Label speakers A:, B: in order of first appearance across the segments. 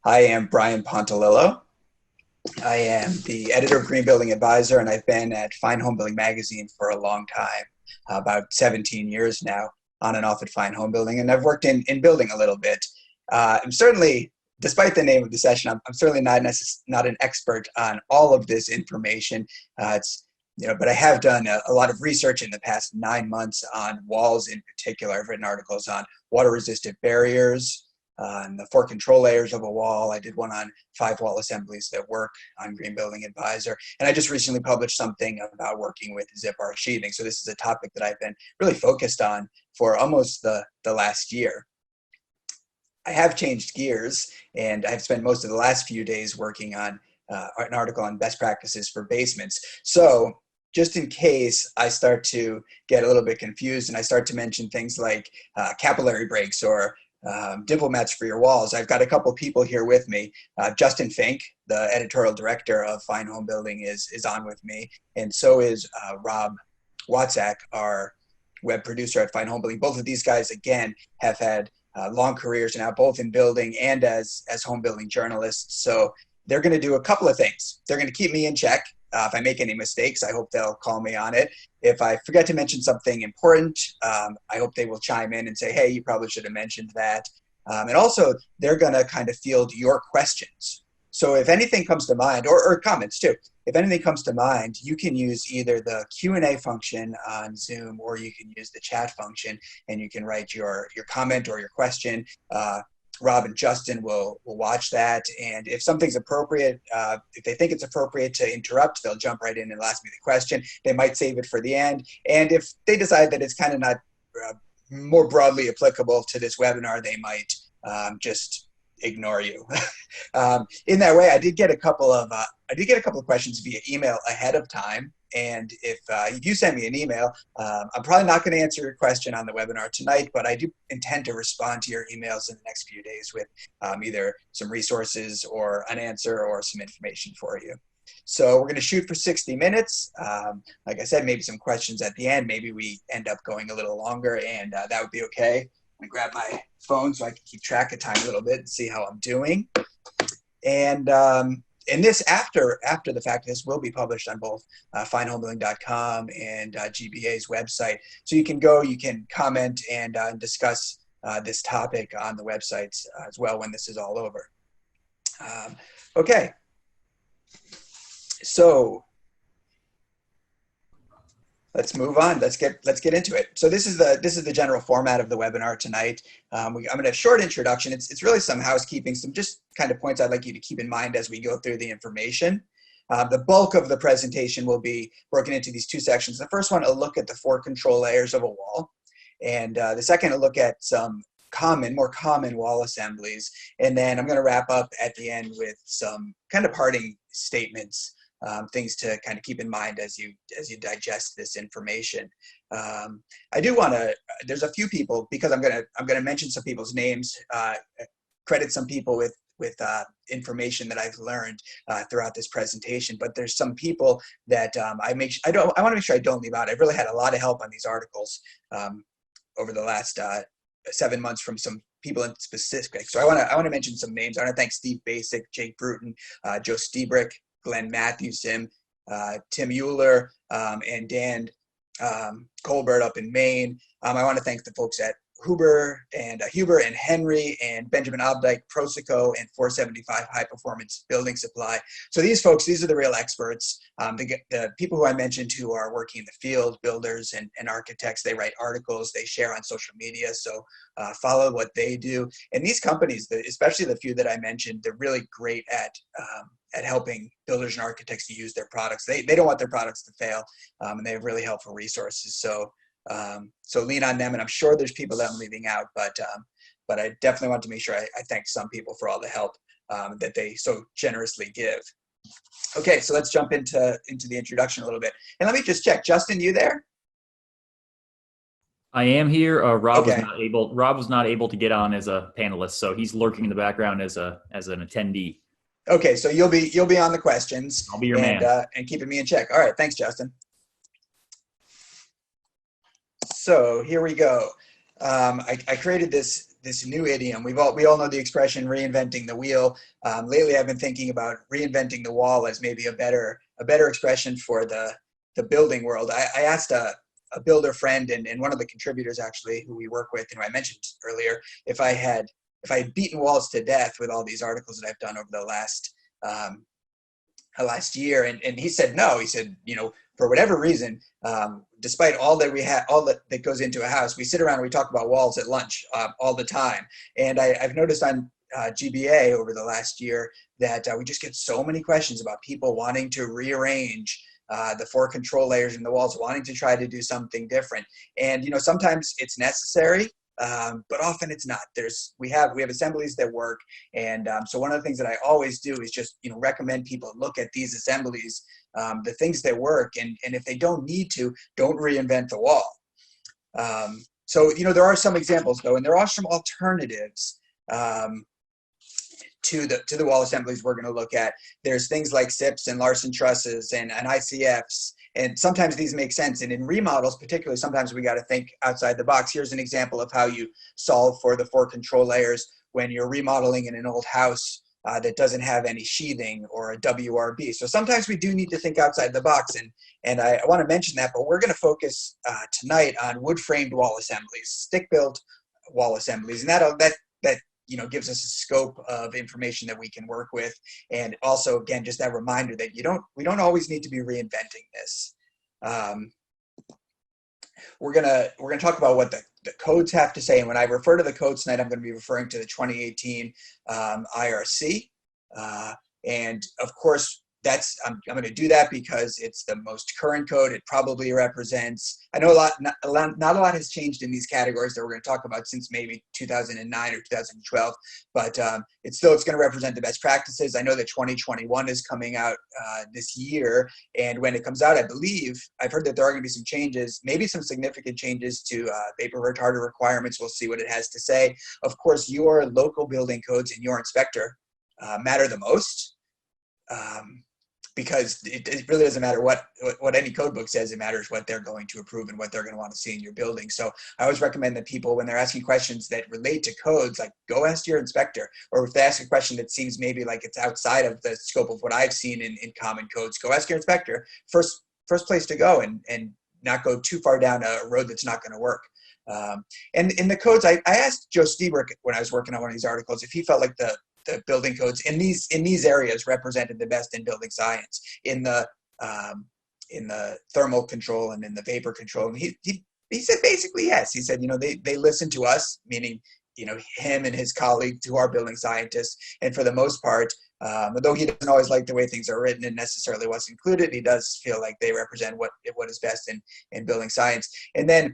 A: I am Brian Pontolilo. I am the editor of Green Building Advisor, and I've been at Fine Homebuilding magazine for a long time, about 17 years now, on and off at Fine Homebuilding. And I've worked in building a little bit. I'm certainly, despite the name of the session, I'm certainly not an expert on all of this information. But I have done a lot of research in the past 9 months on walls in particular. I've written articles on water-resistant barriers, on the 4 control layers of a wall. I did one on 5 wall assemblies that work on Green Building Advisor. And I just recently published something about working with zip arch sheathing. So this is a topic that I've been really focused on for almost the last year. I have changed gears, and I've spent most of the last few days working on an article on best practices for basements. So just in case I start to get a little bit confused and I start to mention things like capillary breaks or dimple mats for your walls, I've got a couple people here with me. Justin Fink, the editorial director of Fine Homebuilding, is on with me, and so is Rob Watzak, our web producer at Fine Homebuilding. Both of these guys, again, have had long careers now, both in building and as home building journalists. So they're going to do a couple of things. They're going to keep me in check. If I make any mistakes, I hope they'll call me on it. If I forget to mention something important, I hope they will chime in and say, hey, you probably should have mentioned that. And also, they're going to kind of field your questions. So if anything comes to mind, or comments too, if anything comes to mind, you can use either the Q&A function on Zoom, or you can use the chat function, and you can write your comment or your question. Rob and Justin will watch that, and if something's appropriate, if they think it's appropriate to interrupt, they'll jump right in and ask me the question. They might save it for the end, and if they decide that it's kind of not more broadly applicable to this webinar, they might just ignore you. In that way, I did get a couple of questions via email ahead of time. And if you send me an email, I'm probably not going to answer your question on the webinar tonight, but I do intend to respond to your emails in the next few days with either some resources or an answer or some information for you. So we're going to shoot for 60 minutes. Like I said, maybe some questions at the end. Maybe we end up going a little longer, and that would be okay. I'm going to grab my phone so I can keep track of time a little bit and see how I'm doing. And this, after the fact, this will be published on both finehomebuilding.com and GBA's website. So you can go, you can comment, and discuss this topic on the websites as well when this is all over. Okay. So let's move on. Let's get into it. So this is the general format of the webinar tonight. I'm going to have a short introduction. It's really some housekeeping, some just kind of points I'd like you to keep in mind as we go through the information. The bulk of the presentation will be broken into these 2 sections. The first one, a look at the 4 control layers of a wall, and the second, a look at some more common wall assemblies. And then I'm going to wrap up at the end with some kind of parting statements. Things to kind of keep in mind as you digest this information. I do want to. There's a few people, because I'm gonna mention some people's names, credit some people with information that I've learned throughout this presentation. But there's some people that I want to make sure I don't leave out. I've really had a lot of help on these articles over the last 7 months from some people in specific. So I want to mention some names. I want to thank Steve Basic, Jake Bruton, Joe Stebrick, Glenn Matthewson, Tim Euler, and Dan Colbert up in Maine. I want to thank the folks at Huber and Henry and Benjamin Obdike, Prosico, and 475 High Performance Building Supply. So these folks, these are the real experts. The people who I mentioned who are working in the field, builders and architects, they write articles, they share on social media. So follow what they do. And these companies, especially the few that I mentioned, they're really great at helping builders and architects to use their products. They don't want their products to fail, and they have really helpful resources. So lean on them, and I'm sure there's people that I'm leaving out, but I definitely want to make sure I thank some people for all the help that they so generously give. Okay, so let's jump into the introduction a little bit. And let me just check. Justin, you there?
B: I am here. Rob
A: Okay.
B: was not able to get on as a panelist, so he's lurking in the background as an attendee.
A: Okay, so you'll be on the questions.
B: I'll be your man.
A: And keeping me in check. All right, thanks, Justin. So here we go. I created this this new idiom. We all know the expression "reinventing the wheel." Lately, I've been thinking about reinventing the wall as maybe a better expression for the building world. I asked a builder friend and one of the contributors actually who we work with, and who I mentioned earlier, if I had beaten walls to death with all these articles that I've done over the last year, and he said no. He said, for whatever reason, despite all that we have, all that goes into a house, we sit around and we talk about walls at lunch all the time. And I've noticed on GBA over the last year that we just get so many questions about people wanting to rearrange the 4 control layers in the walls, wanting to try to do something different. And sometimes it's necessary, but often it's not. We have assemblies that work, and so one of the things that I always do is just recommend people look at these assemblies, the things that work, and if they don't need to, don't reinvent the wall. So there are some examples though, and there are some alternatives to the wall assemblies we're going to look at. There's things like SIPs and Larson trusses and ICFs, and sometimes these make sense. And in remodels, particularly, sometimes we got to think outside the box. Here's an example of how you solve for the 4 control layers when you're remodeling in an old house that doesn't have any sheathing or a WRB. So sometimes we do need to think outside the box, and I want to mention that, but we're going to focus tonight on wood-framed wall assemblies, stick-built wall assemblies, and that gives us a scope of information that we can work with. And also, again, just that reminder that we don't always need to be reinventing this. We're gonna talk about what the codes have to say. And when I refer to the codes tonight, I'm going to be referring to the 2018 IRC. And of course, I'm going to do that because it's the most current code. It probably represents, I know not a lot has changed in these categories that we're going to talk about since maybe 2009 or 2012, but it's going to represent the best practices. I know that 2021 is coming out this year, and when it comes out, I've heard that there are going to be some changes, maybe some significant changes to vapor retardant requirements. We'll see what it has to say. Of course, your local building codes and your inspector matter the most. Because it really doesn't matter what any code book says. It matters what they're going to approve and what they're going to want to see in your building. So I always recommend that people, when they're asking questions that relate to codes, like go ask your inspector. Or if they ask a question that seems maybe like it's outside of the scope of what I've seen in common codes, go ask your inspector. First place to go, and not go too far down a road that's not going to work. And in the codes, I asked Joe Stieberk when I was working on one of these articles if he felt like the building codes in these areas represented the best in building science, in the thermal control and in the vapor control. And he said basically yes. He said they listen to us, meaning him and his colleagues who are building scientists, and for the most part, although he doesn't always like the way things are written and necessarily what's included, he does feel like they represent what is best in building science. And then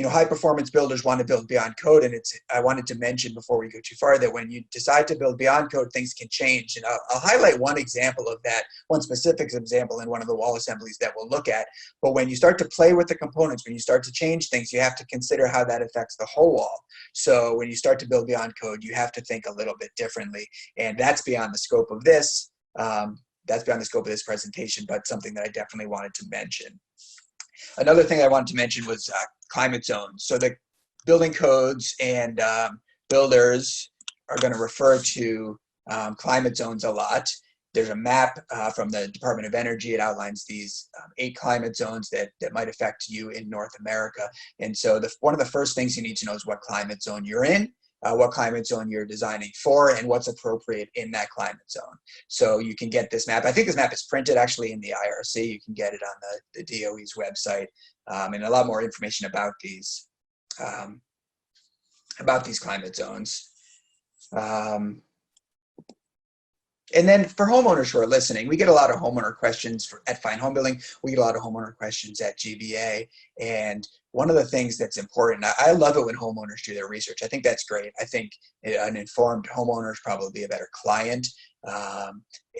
A: high performance builders want to build beyond code. And I wanted to mention before we go too far that when you decide to build beyond code, things can change. And I'll highlight one example of that, one specific example in one of the wall assemblies that we'll look at. But when you start to play with the components, when you start to change things, you have to consider how that affects the whole wall. So when you start to build beyond code, you have to think a little bit differently. And that's beyond the scope of this. That's beyond the scope of this presentation, but something that I definitely wanted to mention. Another thing I wanted to mention was climate zones. So the building codes and builders are going to refer to climate zones a lot. There's a map from the Department of Energy. It outlines these 8 climate zones that might affect you in North America. And so one of the first things you need to know is what climate zone you're in, what climate zone you're designing for, and what's appropriate in that climate zone. So you can get this map. I think this map is printed actually in the IRC. You can get it on the DOE's website, and a lot more information about these climate zones. And then for homeowners who are listening, we get a lot of homeowner questions at Fine Homebuilding. We get a lot of homeowner questions at GBA. And one of the things that's important, I love it when homeowners do their research. I think that's great. I think an informed homeowner is probably a better client.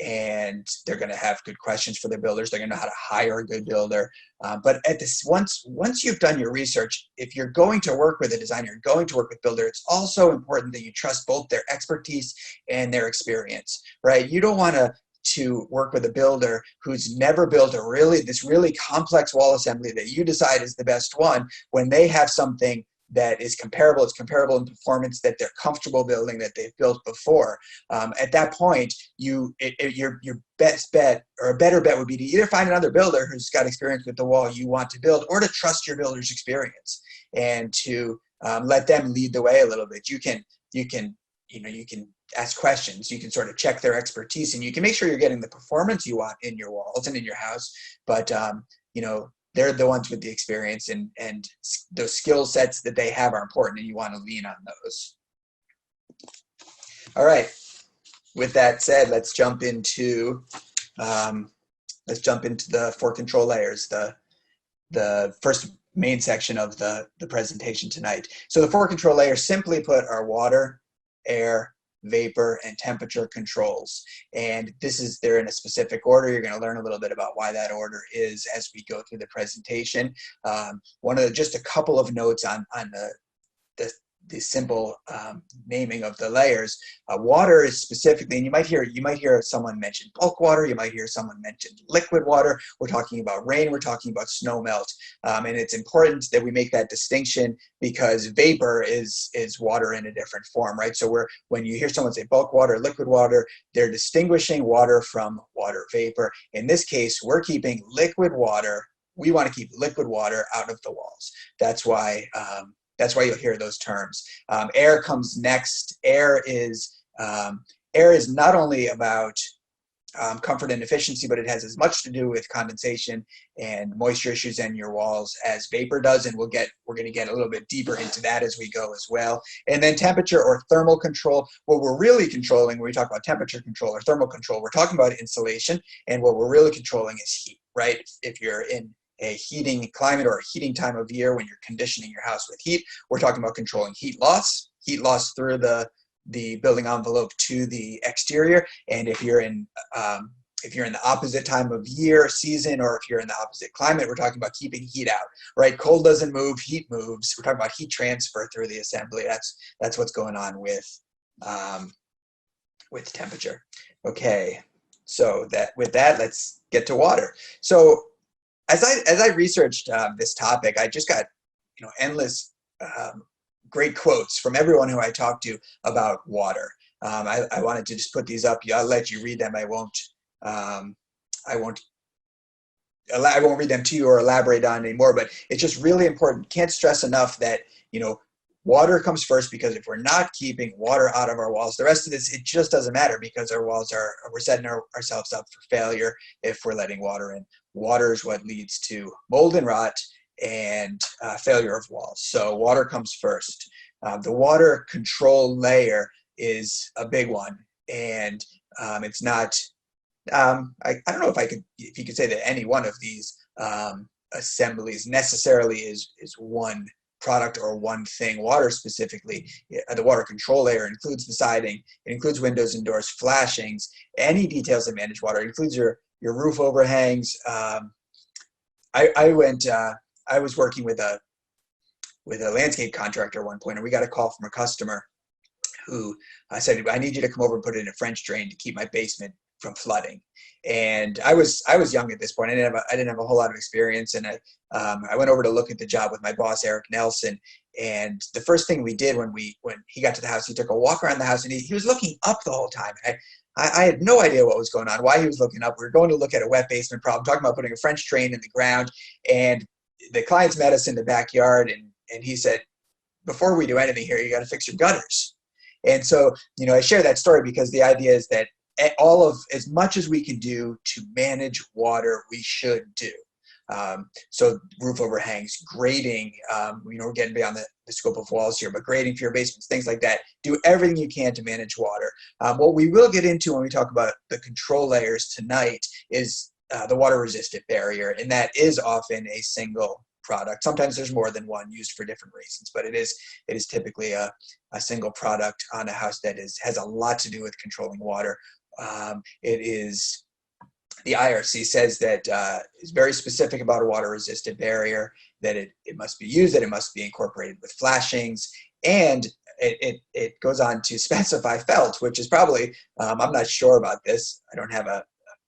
A: And they're going to have good questions for their builders. They're going to know how to hire a good builder. But once you've done your research, if you're going to work with a designer, you're going to work with a builder, it's also important that you trust both their expertise and their experience, right? You don't want to work with a builder who's never built this really complex wall assembly that you decide is the best one, when they have something that is comparable. It's comparable in performance, that they're comfortable building, that they've built before. At that point, your best bet, or a better bet, would be to either find another builder who's got experience with the wall you want to build, or to trust your builder's experience and to let them lead the way a little bit. You can ask questions. You can sort of check their expertise, and you can make sure you're getting the performance you want in your walls and in your house. But they're the ones with the experience, and those skill sets that they have are important, and you want to lean on those. All right. With that said, let's jump into the 4 control layers, the first main section of the presentation tonight. So the 4 control layers, simply put, are water, air, vapor, and temperature controls. And they're in a specific order. You're going to learn a little bit about why that order is as we go through the presentation. Just a couple of notes on the simple naming of the layers. Water is specifically, and you might hear someone mention bulk water, you might hear someone mention liquid water. We're talking about rain, we're talking about snow melt, and it's important that we make that distinction, because vapor is water in a different form, right? So when you hear someone say bulk water, liquid water, they're distinguishing water from water vapor. In this case, we're keeping liquid water. We want to keep liquid water out of the walls. That's why you'll hear those terms. Air comes next. Air is not only about comfort and efficiency, but it has as much to do with condensation and moisture issues in your walls as vapor does, and we're going to get a little bit deeper into that as we go as well. And then temperature or thermal control. What we're really controlling when we talk about temperature control or thermal control, we're talking about insulation, and what we're really controlling is heat, right? If you're in a heating climate or a heating time of year when you're conditioning your house with heat, we're talking about controlling heat loss through the building envelope to the exterior. And if you're in the opposite time of year, season, or if you're in the opposite climate, we're talking about keeping heat out, right? Cold doesn't move, heat moves. We're talking about heat transfer through the assembly. That's what's going on with temperature. Okay, so with that, let's get to water. So as I researched this topic, I just got endless great quotes from everyone who I talked to about water. I wanted to just put these up. I'll let you read them. I won't read them to you or elaborate on anymore. But it's just really important. Can't stress enough that water comes first, because if we're not keeping water out of our walls, the rest of this, it just doesn't matter, because we're setting ourselves up for failure if we're letting water in. Water is what leads to mold and rot and failure of walls. So water comes first. The water control layer is a big one, and it's not. I don't know if you could say that any one of these assemblies necessarily is one product or one thing. Water specifically, the water control layer includes the siding, it includes windows and doors, flashings, any details that manage water. It includes your roof overhangs. I was working with a landscape contractor at one point, and we got a call from a customer who said, "I need you to come over and put in a French drain to keep my basement from flooding." And I was young at this point. I didn't have a whole lot of experience, and I went over to look at the job with my boss, Eric Nelson. And the first thing we did when he got to the house, he took a walk around the house, and he was looking up the whole time. I had no idea what was going on, why he was looking up. We were going to look at a wet basement problem, talking about putting a French drain in the ground. And the clients met us in the backyard, and he said, "Before we do anything here, you got to fix your gutters." And so, I share that story because the idea is that as much as we can do to manage water, we should do. So roof overhangs, grading, we're getting beyond the scope of walls here, but grading for your basements, things like that. Do everything you can to manage water. What we will get into when we talk about the control layers tonight is the water resistant barrier, and that is often a single product. Sometimes there's more than one used for different reasons, but it is typically a single product on a house that has a lot to do with controlling water. The IRC says that is very specific about a water-resistant barrier, that it must be used, that it must be incorporated with flashings, and it goes on to specify felt, which is probably, I'm not sure about this, I don't have a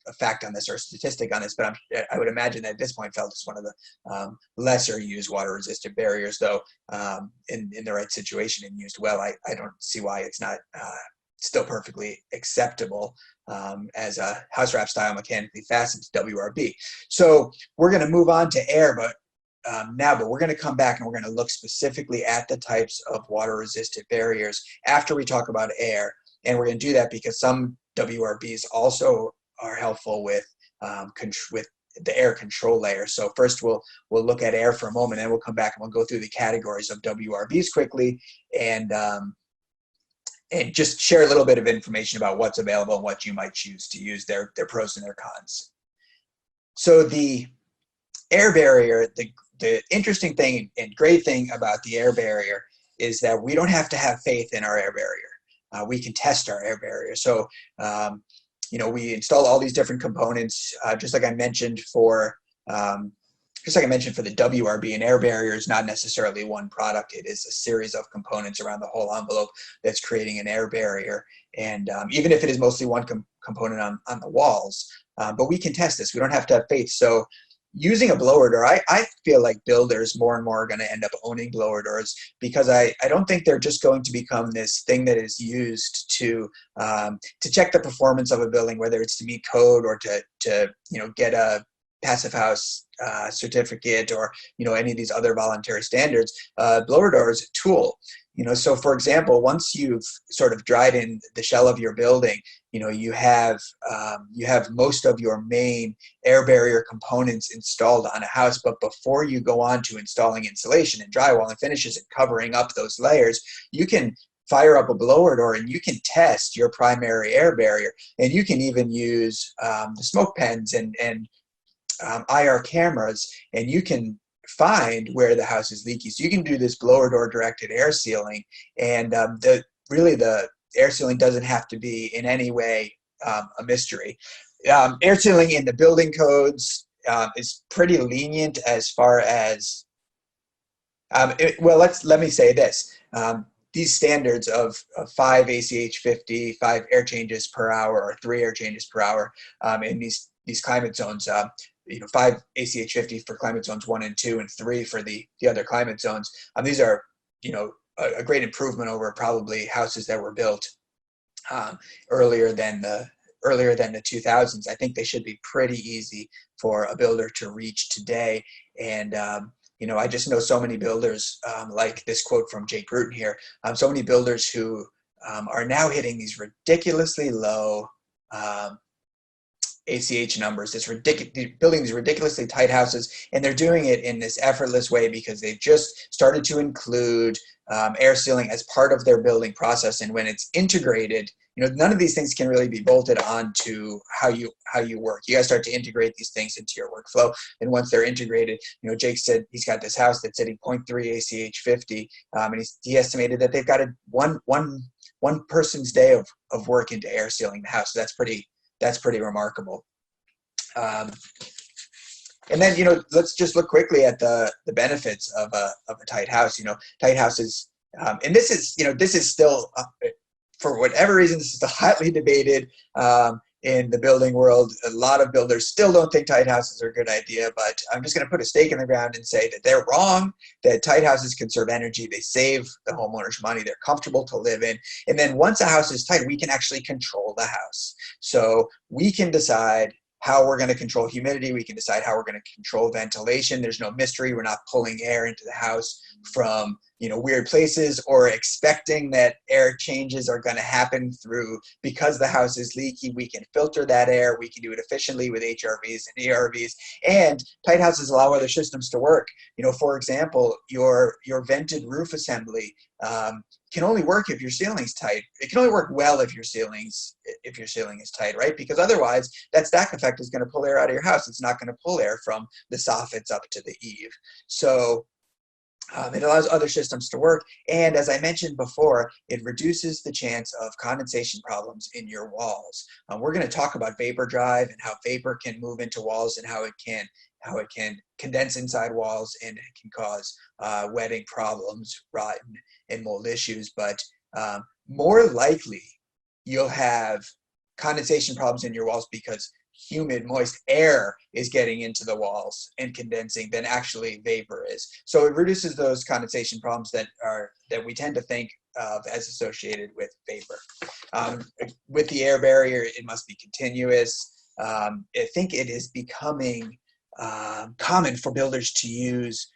A: a fact on this or a statistic on this, but I would imagine that at this point felt as one of the lesser used water resistant barriers, though in the right situation and used well, I don't see why it's not still perfectly acceptable as a house wrap style mechanically fastened WRB. So we're going to move on to air, but we're going to come back and we're going to look specifically at the types of water resistant barriers after we talk about air. And we're going to do that because some WRBs also are helpful with the air control layer. So first we'll look at air for a moment, and we'll come back and we'll go through the categories of WRBs quickly and just share a little bit of information about what's available and what you might choose to use, their pros and their cons. So the air barrier, the interesting thing and great thing about the air barrier is that we don't have to have faith in our air barrier. We can test our air barrier. So, we install all these different components, just like I mentioned for the WRB. An air barrier is not necessarily one product. It is a series of components around the whole envelope that's creating an air barrier. And even if it is mostly one component on the walls, but we can test this. We don't have to have faith. So using a blower door, I feel like builders more and more are going to end up owning blower doors, because I don't think they're just going to become this thing that is used to check the performance of a building, whether it's to meet code or to get a passive house certificate or any of these other voluntary standards. Blower door is a tool. So for example, once you've sort of dried in the shell of your building, you have most of your main air barrier components installed on a house. But before you go on to installing insulation and drywall and finishes and covering up those layers, you can fire up a blower door and you can test your primary air barrier. And you can even use the smoke pens and IR cameras, and you can find where the house is leaky. So you can do this blower door directed air sealing, and the air sealing doesn't have to be in any way a mystery. Air sealing in the building codes is pretty lenient as far as let me say this. These standards of 5 ACH 50, 5 air changes per hour, or 3 air changes per hour in these climate zones, 5 ACH 50 for climate zones 1 and 2, and 3 for the other climate zones. These are, a great improvement over probably houses that were built earlier than the 2000s. I think they should be pretty easy for a builder to reach today. And I just know so many builders, like this quote from Jake Bruton here, so many builders who are now hitting these ridiculously low ACH numbers, building these ridiculously tight houses, and they're doing it in this effortless way because they've just started to include air sealing as part of their building process. And when it's integrated, none of these things can really be bolted onto how you work. You guys start to integrate these things into your workflow, and once they're integrated, Jake said he's got this house that's hitting 0.3 ACH 50, and he estimated that they've got one person's day of work into air sealing the house. So that's pretty remarkable. And then, let's just look quickly at the benefits of a tight house. Tight houses, and this is still, for whatever reason, this is still hotly debated in the building world. A lot of builders still don't think tight houses are a good idea, but I'm just going to put a stake in the ground and say that they're wrong, that tight houses conserve energy, they save the homeowners money, they're comfortable to live in. And then once a house is tight, we can actually control the house. So we can decide how we're going to control humidity. We can decide how we're going to control ventilation. There's no mystery. We're not pulling air into the house from weird places, or expecting that air changes are going to happen because the house is leaky. We can filter that air. We can do it efficiently with HRVs and ERVs. And tight houses allow other systems to work. For example, your vented roof assembly can only work if your ceiling's tight. It can only work well if your ceiling is tight, right? Because otherwise, that stack effect is going to pull air out of your house. It's not going to pull air from the soffits up to the eave. So it allows other systems to work. And as I mentioned before, it reduces the chance of condensation problems in your walls. We're going to talk about vapor drive and how vapor can move into walls, and how it can condense inside walls, and it can cause wetting problems, rot, and mold issues. But more likely, you'll have condensation problems in your walls because humid, moist air is getting into the walls and condensing than actually vapor is. So it reduces those condensation problems that we tend to think of as associated with vapor. With the air barrier, it must be continuous. I think it is becoming common for builders to use,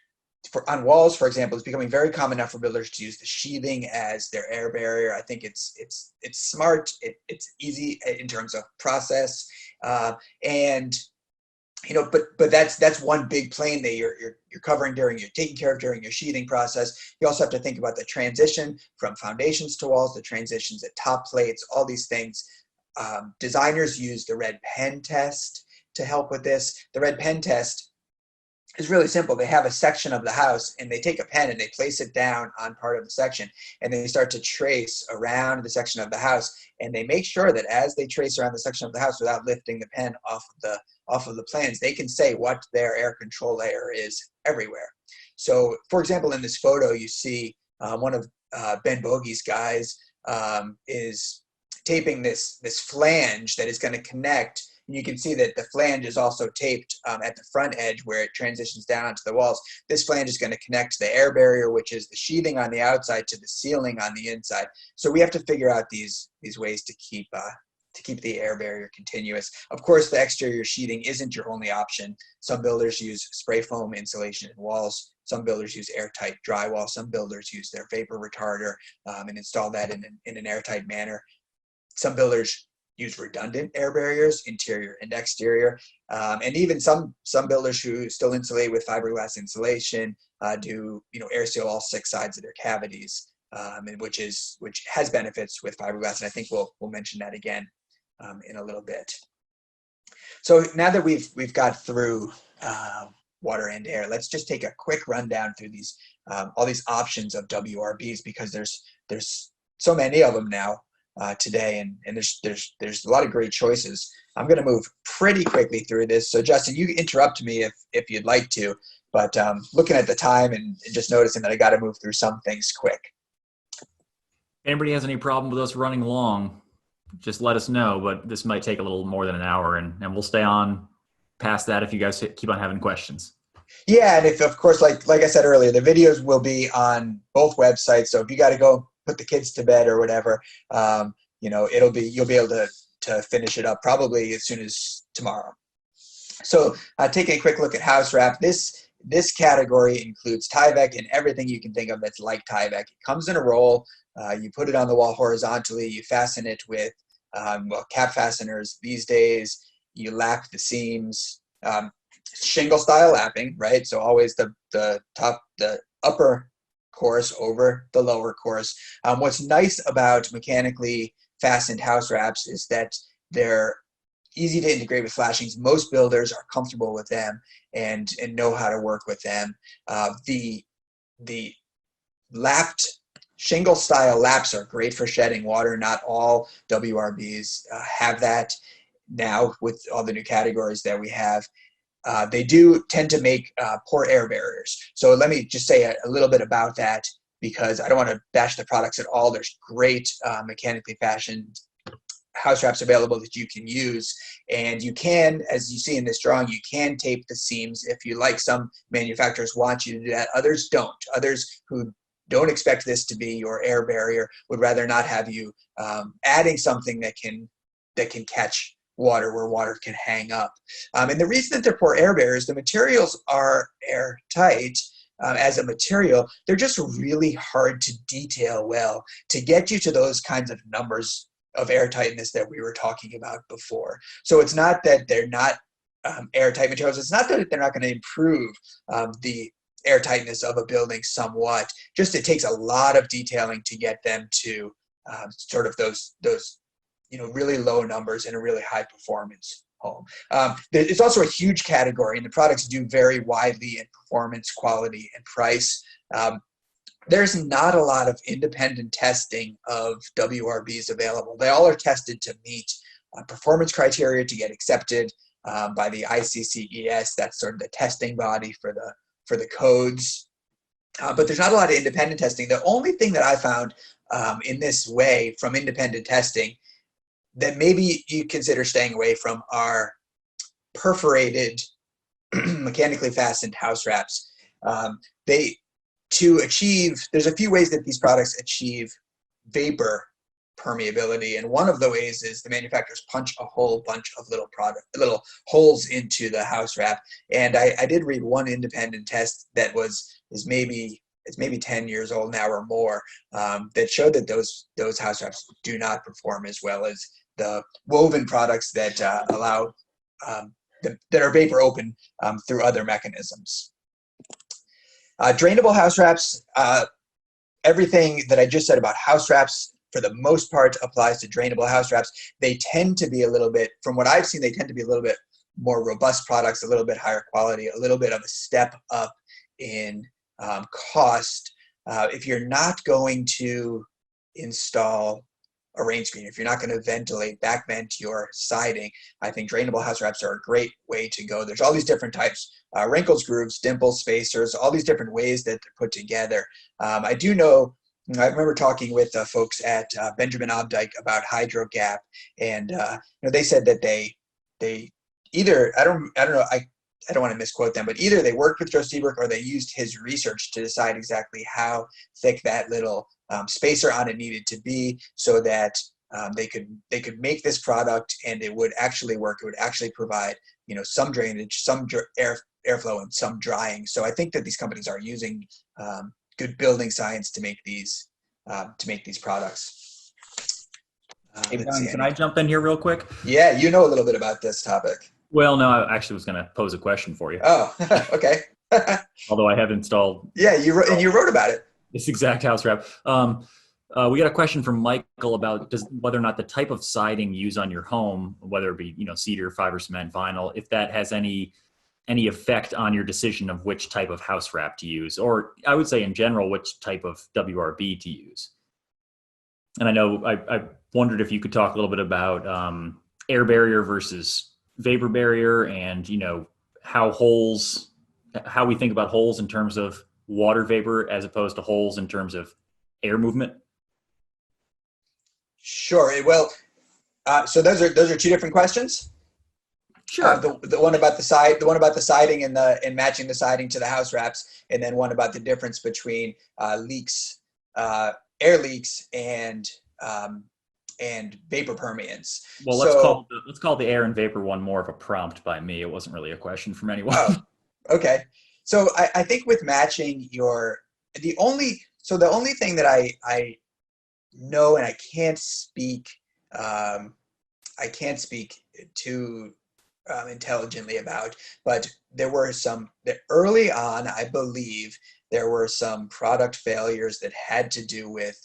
A: on walls, for example, it's becoming very common now for builders to use the sheathing as their air barrier. I think it's smart. It's easy in terms of process, and but that's one big plane that you're covering you're taking care of during your sheathing process. You also have to think about the transition from foundations to walls, the transitions at top plates, all these things. Designers use the red pen test to help with this. The red pen test is really simple. They have a section of the house and they take a pen and they place it down on part of the section, and they start to trace around the section of the house, and they make sure that as they trace around the section of the house without lifting the pen off of the plans, they can say what their air control layer is everywhere. So for example, in this photo you see one of Ben Bogey's guys is taping this flange that is going to connect. And you can see that the flange is also taped at the front edge where it transitions down onto the walls. This flange is going to connect the air barrier, which is the sheathing on the outside, to the ceiling on the inside. So we have to figure out these ways to keep the air barrier continuous. Of course, the exterior sheathing isn't your only option. Some builders use spray foam insulation in walls. Some builders use airtight drywall. Some builders use their vapor retarder and install that in an airtight manner. Some builders use redundant air barriers, interior and exterior, and even some builders who still insulate with fiberglass insulation do air seal all 6 sides of their cavities, and which has benefits with fiberglass, and I think we'll mention that again in a little bit. So now that we've got through water and air, let's just take a quick rundown through these all these options of WRBs, because there's so many of them now today, and there's a lot of great choices. I'm going to move pretty quickly through this. So Justin, you interrupt me if you'd like to, but looking at the time and just noticing that I got to move through some things quick.
B: If anybody has any problem with us running long, just let us know, but this might take a little more than an hour, and we'll stay on past that if you guys keep on having questions.
A: Yeah, and if, of course, like I said earlier, the videos will be on both websites, so if you got to go put the kids to bed or whatever, you'll be able to finish it up probably as soon as tomorrow. So taking a quick look at house wrap, this category includes Tyvek and everything you can think of that's like Tyvek. It comes in a roll. You put it on the wall horizontally. You fasten it with cap fasteners these days. You lap the seams, shingle style lapping, right? So always the upper course over the lower course. What's nice about mechanically fastened house wraps is that they're easy to integrate with flashings. Most builders are comfortable with them and know how to work with them. The lapped shingle style laps are great for shedding water. Not all WRBs have that now with all the new categories that we have. They do tend to make poor air barriers. So let me just say a little bit about that, because I don't want to bash the products at all. There's great mechanically fashioned house wraps available that you can use. And you can, as you see in this drawing, you can tape the seams if you like. Some manufacturers want you to do that. Others don't. Others who don't expect this to be your air barrier would rather not have you adding something that can catch water where water can hang up. And the reason that they're poor air barriers, the materials are airtight as a material. They're just really hard to detail well to get you to those kinds of numbers of airtightness that we were talking about before. So it's not that they're not airtight materials. It's not that they're not going to improve the airtightness of a building somewhat. Just it takes a lot of detailing to get them to sort of those really low numbers in a really high performance home. It's also a huge category, and the products do vary widely in performance, quality, and price. There's not a lot of independent testing of WRBs available. They all are tested to meet performance criteria to get accepted by the ICCES. That's sort of the testing body for the codes. But there's not a lot of independent testing. The only thing that I found in this way from independent testing that maybe you consider staying away from are perforated, mechanically fastened house wraps. There's a few ways that these products achieve vapor permeability, and one of the ways is the manufacturers punch a whole bunch of little holes into the house wrap. And I did read one independent test that is maybe 10 years old now or more, that showed that those house wraps do not perform as well as the woven products that allow that are vapor open through other mechanisms. Drainable house wraps, everything that I just said about house wraps for the most part applies to drainable house wraps. They tend to be a little bit, from what I've seen, they tend to be a little bit more robust products, a little bit higher quality, a little bit of a step up in cost. If you're not going to install a rain screen, if you're not going to ventilate, back vent your siding, I think drainable house wraps are a great way to go. There's all these different types, wrinkles, grooves, dimples, spacers, all these different ways that they're put together. I do know, I remember talking with folks at Benjamin Obdike about HydroGap, and they said that they either, I don't know, I don't want to misquote them, but either they worked with Joe Seabrook or they used his research to decide exactly how thick that little spacer on it needed to be, so that they could make this product and it would actually work. It would actually provide some drainage, some airflow, and some drying. So I think that these companies are using good building science to make these products.
B: Hey, Brian, can I jump in here real quick?
A: Yeah, you know a little bit about this topic.
B: Well, no, I actually was going to pose a question for you.
A: Oh, okay.
B: Although I have installed.
A: Yeah, you wrote about it.
B: This exact house wrap. We got a question from Michael about whether or not the type of siding used on your home, whether it be cedar, fiber cement, vinyl, if that has any effect on your decision of which type of house wrap to use, or I would say in general, which type of WRB to use. And I know I wondered if you could talk a little bit about air barrier versus vapor barrier, and how we think about holes in terms of water vapor as opposed to holes in terms of air movement.
A: Sure. Well, so those are two different questions.
B: Sure.
A: The one about the siding and matching the siding to the house wraps, and then one about the difference between leaks, air leaks, and vapor permeance.
B: Well, let's call the air and vapor one more of a prompt by me. It wasn't really a question from anyone.
A: Oh, okay. So I think with matching the only thing that I know, and I can't speak too intelligently about, but there were early on, I believe there were some product failures that had to do with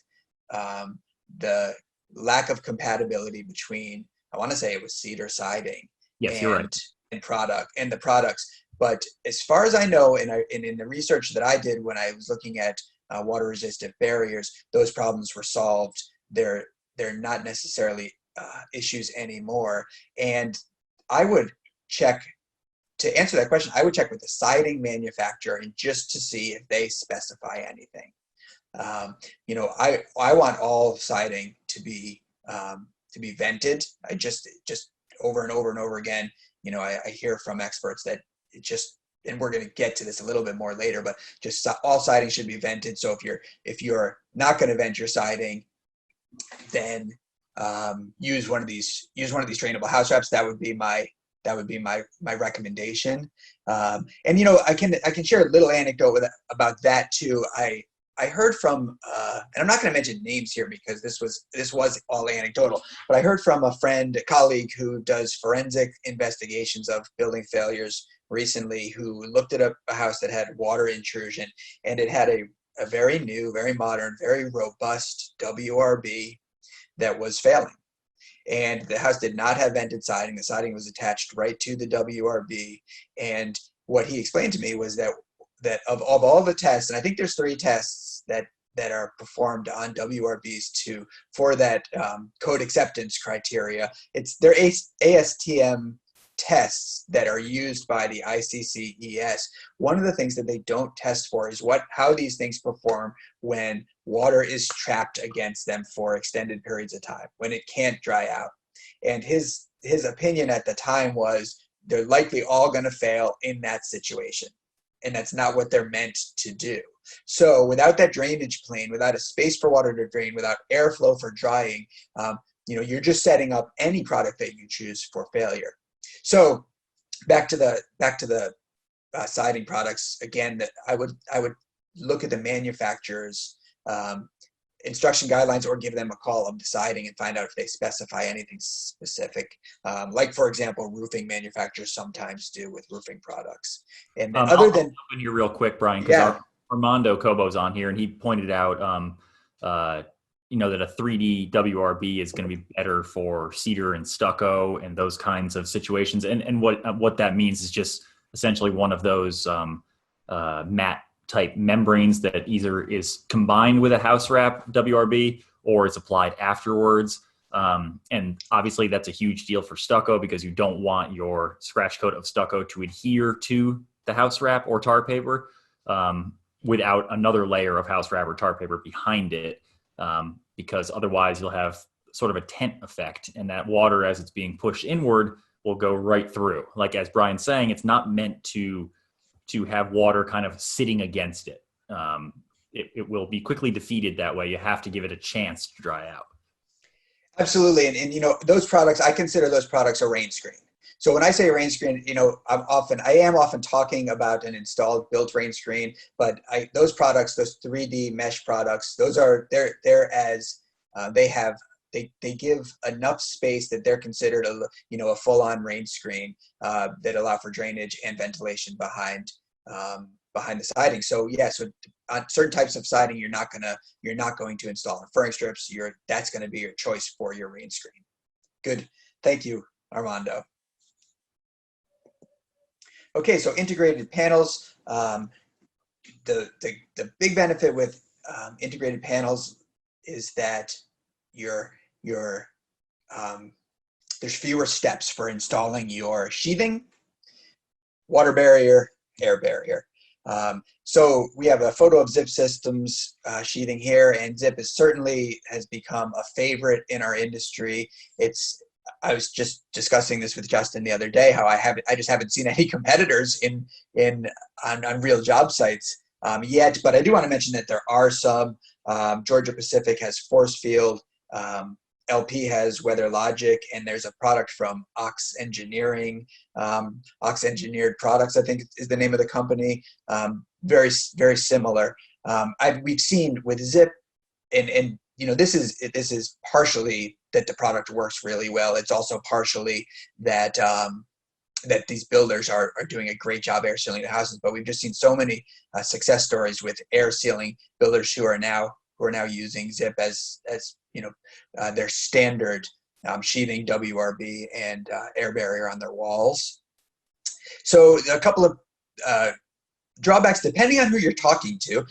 A: the lack of compatibility between, I want to say it was cedar siding,
B: yes, you're right,
A: and the products. But as far as I know, and in the research that I did when I was looking at water resistant barriers, those problems were solved. They're not necessarily issues anymore. And I would check, to answer that question, I would check with the siding manufacturer and just to see if they specify anything. I want all siding to be vented. I just over and over and over again, I hear from experts that it just, and we're going to get to this a little bit more later, but just all siding should be vented. So if you're not going to vent your siding, then use one of these drainable house wraps. That would be my recommendation. And I can share a little anecdote about that too. I heard from, and I'm not going to mention names here because this was all anecdotal, but I heard from a colleague who does forensic investigations of building failures recently, who looked at a house that had water intrusion, and it had a very new, very modern, very robust WRB that was failing. And the house did not have vented siding. The siding was attached right to the WRB. And what he explained to me was that of all the tests, and I think there's 3 tests that are performed on WRBs for that code acceptance criteria. They're ASTM tests that are used by the ICCES. One of the things that they don't test for is how these things perform when water is trapped against them for extended periods of time, when it can't dry out. And his opinion at the time was they're likely all going to fail in that situation. And that's not what they're meant to do. So without that drainage plane, without a space for water to drain, without airflow for drying, you're just setting up any product that you choose for failure. So back to the siding products again. That I would look at the manufacturer's instruction guidelines, or give them a call on the siding and find out if they specify anything specific. Like, for example, roofing manufacturers sometimes do with roofing products. And
B: I'll jump in here real quick, Brian, because
A: yeah.
B: Armando Cobo's on here, and he pointed out, that a 3D WRB is going to be better for cedar and stucco and those kinds of situations. And what that means is just essentially one of those matte type membranes that either is combined with a house wrap WRB or is applied afterwards. And obviously that's a huge deal for stucco, because you don't want your scratch coat of stucco to adhere to the house wrap or tar paper without another layer of house wrap or tar paper behind it, because otherwise you'll have sort of a tent effect, and that water, as it's being pushed inward, will go right through. Like, as Brian's saying, it's not meant to have water kind of sitting against it. It will be quickly defeated that way. You have to give it a chance to dry out.
A: Absolutely. And those products, I consider those products a rain screen. So when I say rain screen, I am often talking about an installed built rain screen, but those products, those 3D mesh products, they give enough space that they're considered a full-on rain screen that allow for drainage and ventilation behind the siding. So on certain types of siding, you're not going to install furring strips. That's going to be your choice for your rain screen. Good, thank you, Armando. Okay, so integrated panels. The big benefit with integrated panels is that there's fewer steps for installing your sheathing, water barrier, air barrier. So we have a photo of Zip Systems sheathing here, and Zip has become a favorite in our industry. I was just discussing this with Justin the other day, how I just haven't seen any competitors on real job sites yet. But I do want to mention that there are some. Georgia Pacific has Force Field. LP has Weather Logic, and there's a product from Ox Engineering. Ox Engineered Products, I think, is the name of the company. Very, very similar. We've seen with Zip, and this is partially that the product works really well. It's also partially that that these builders are doing a great job air sealing the houses. But we've just seen so many success stories with air sealing builders who are now using Zip as their standard sheathing, WRB, and air barrier on their walls. So a couple of drawbacks, depending on who you're talking to.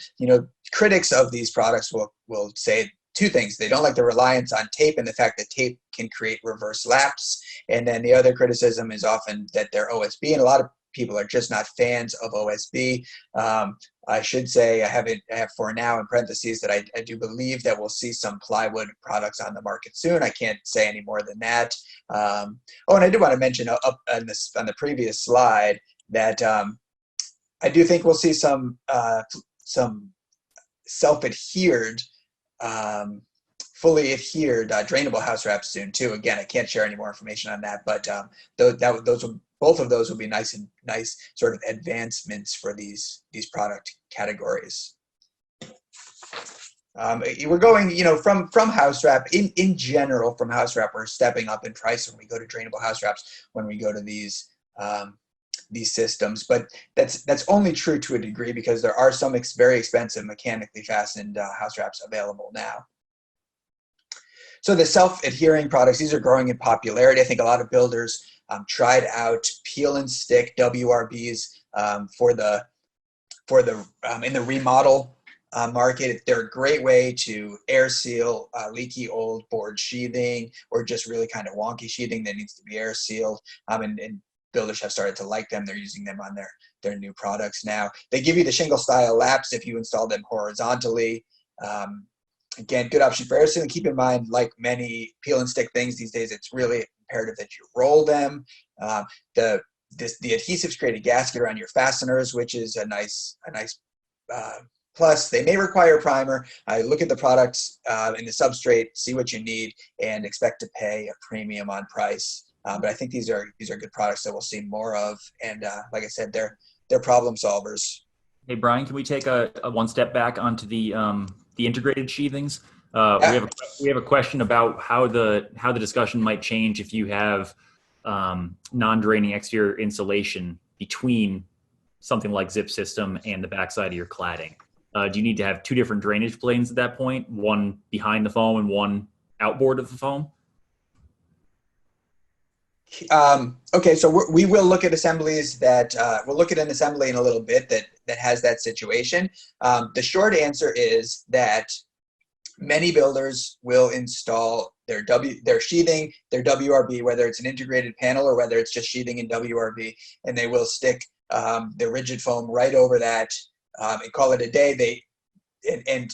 A: Critics of these products will say two things. They don't like the reliance on tape and the fact that tape can create reverse lapse. And then the other criticism is often that they're OSB, and a lot of people are just not fans of OSB. I should say I have for now in parentheses that I do believe that we'll see some plywood products on the market soon. I can't say any more than that. And I do want to mention up on the previous slide that I do think we'll see some self-adhered, fully adhered drainable house wraps soon too. Again, I can't share any more information on that, but both of those will be nice sort of advancements for these product categories. We're going, from house wrap in general. From house wrap, we're stepping up in price when we go to drainable house wraps, when we go to these systems. But that's only true to a degree, because there are some very expensive mechanically fastened house wraps available now. So the self-adhering products, these are growing in popularity. I think a lot of builders tried out peel and stick WRBs in the remodel market. They're a great way to air seal leaky old board sheathing, or just really kind of wonky sheathing that needs to be air sealed. And builders have started to like them. They're using them on their new products now. They give you the shingle style laps if you install them horizontally. Again, good option for air sealing. Keep in mind, like many peel and stick things these days, it's really imperative that you roll them. The the adhesives create a gasket around your fasteners, which is a nice plus. They may require a primer. Look at the products in the substrate, see what you need, and expect to pay a premium on price. But I think these are good products that we'll see more of. And like I said, they're problem solvers.
B: Hey, Brian, can we take a one step back onto the integrated sheathings?
A: Yeah.
B: We have a question about how the discussion might change if you have non-draining exterior insulation between something like zip system and the backside of your cladding. Do you need to have two different drainage planes at that point, one behind the foam and one outboard of the foam?
A: Okay, so we will look at assemblies that we'll look at an assembly in a little bit that has that situation. The short answer is that many builders will install their sheathing, their WRB, whether it's an integrated panel or whether it's just sheathing and WRB, and they will stick the rigid foam right over that and call it a day. In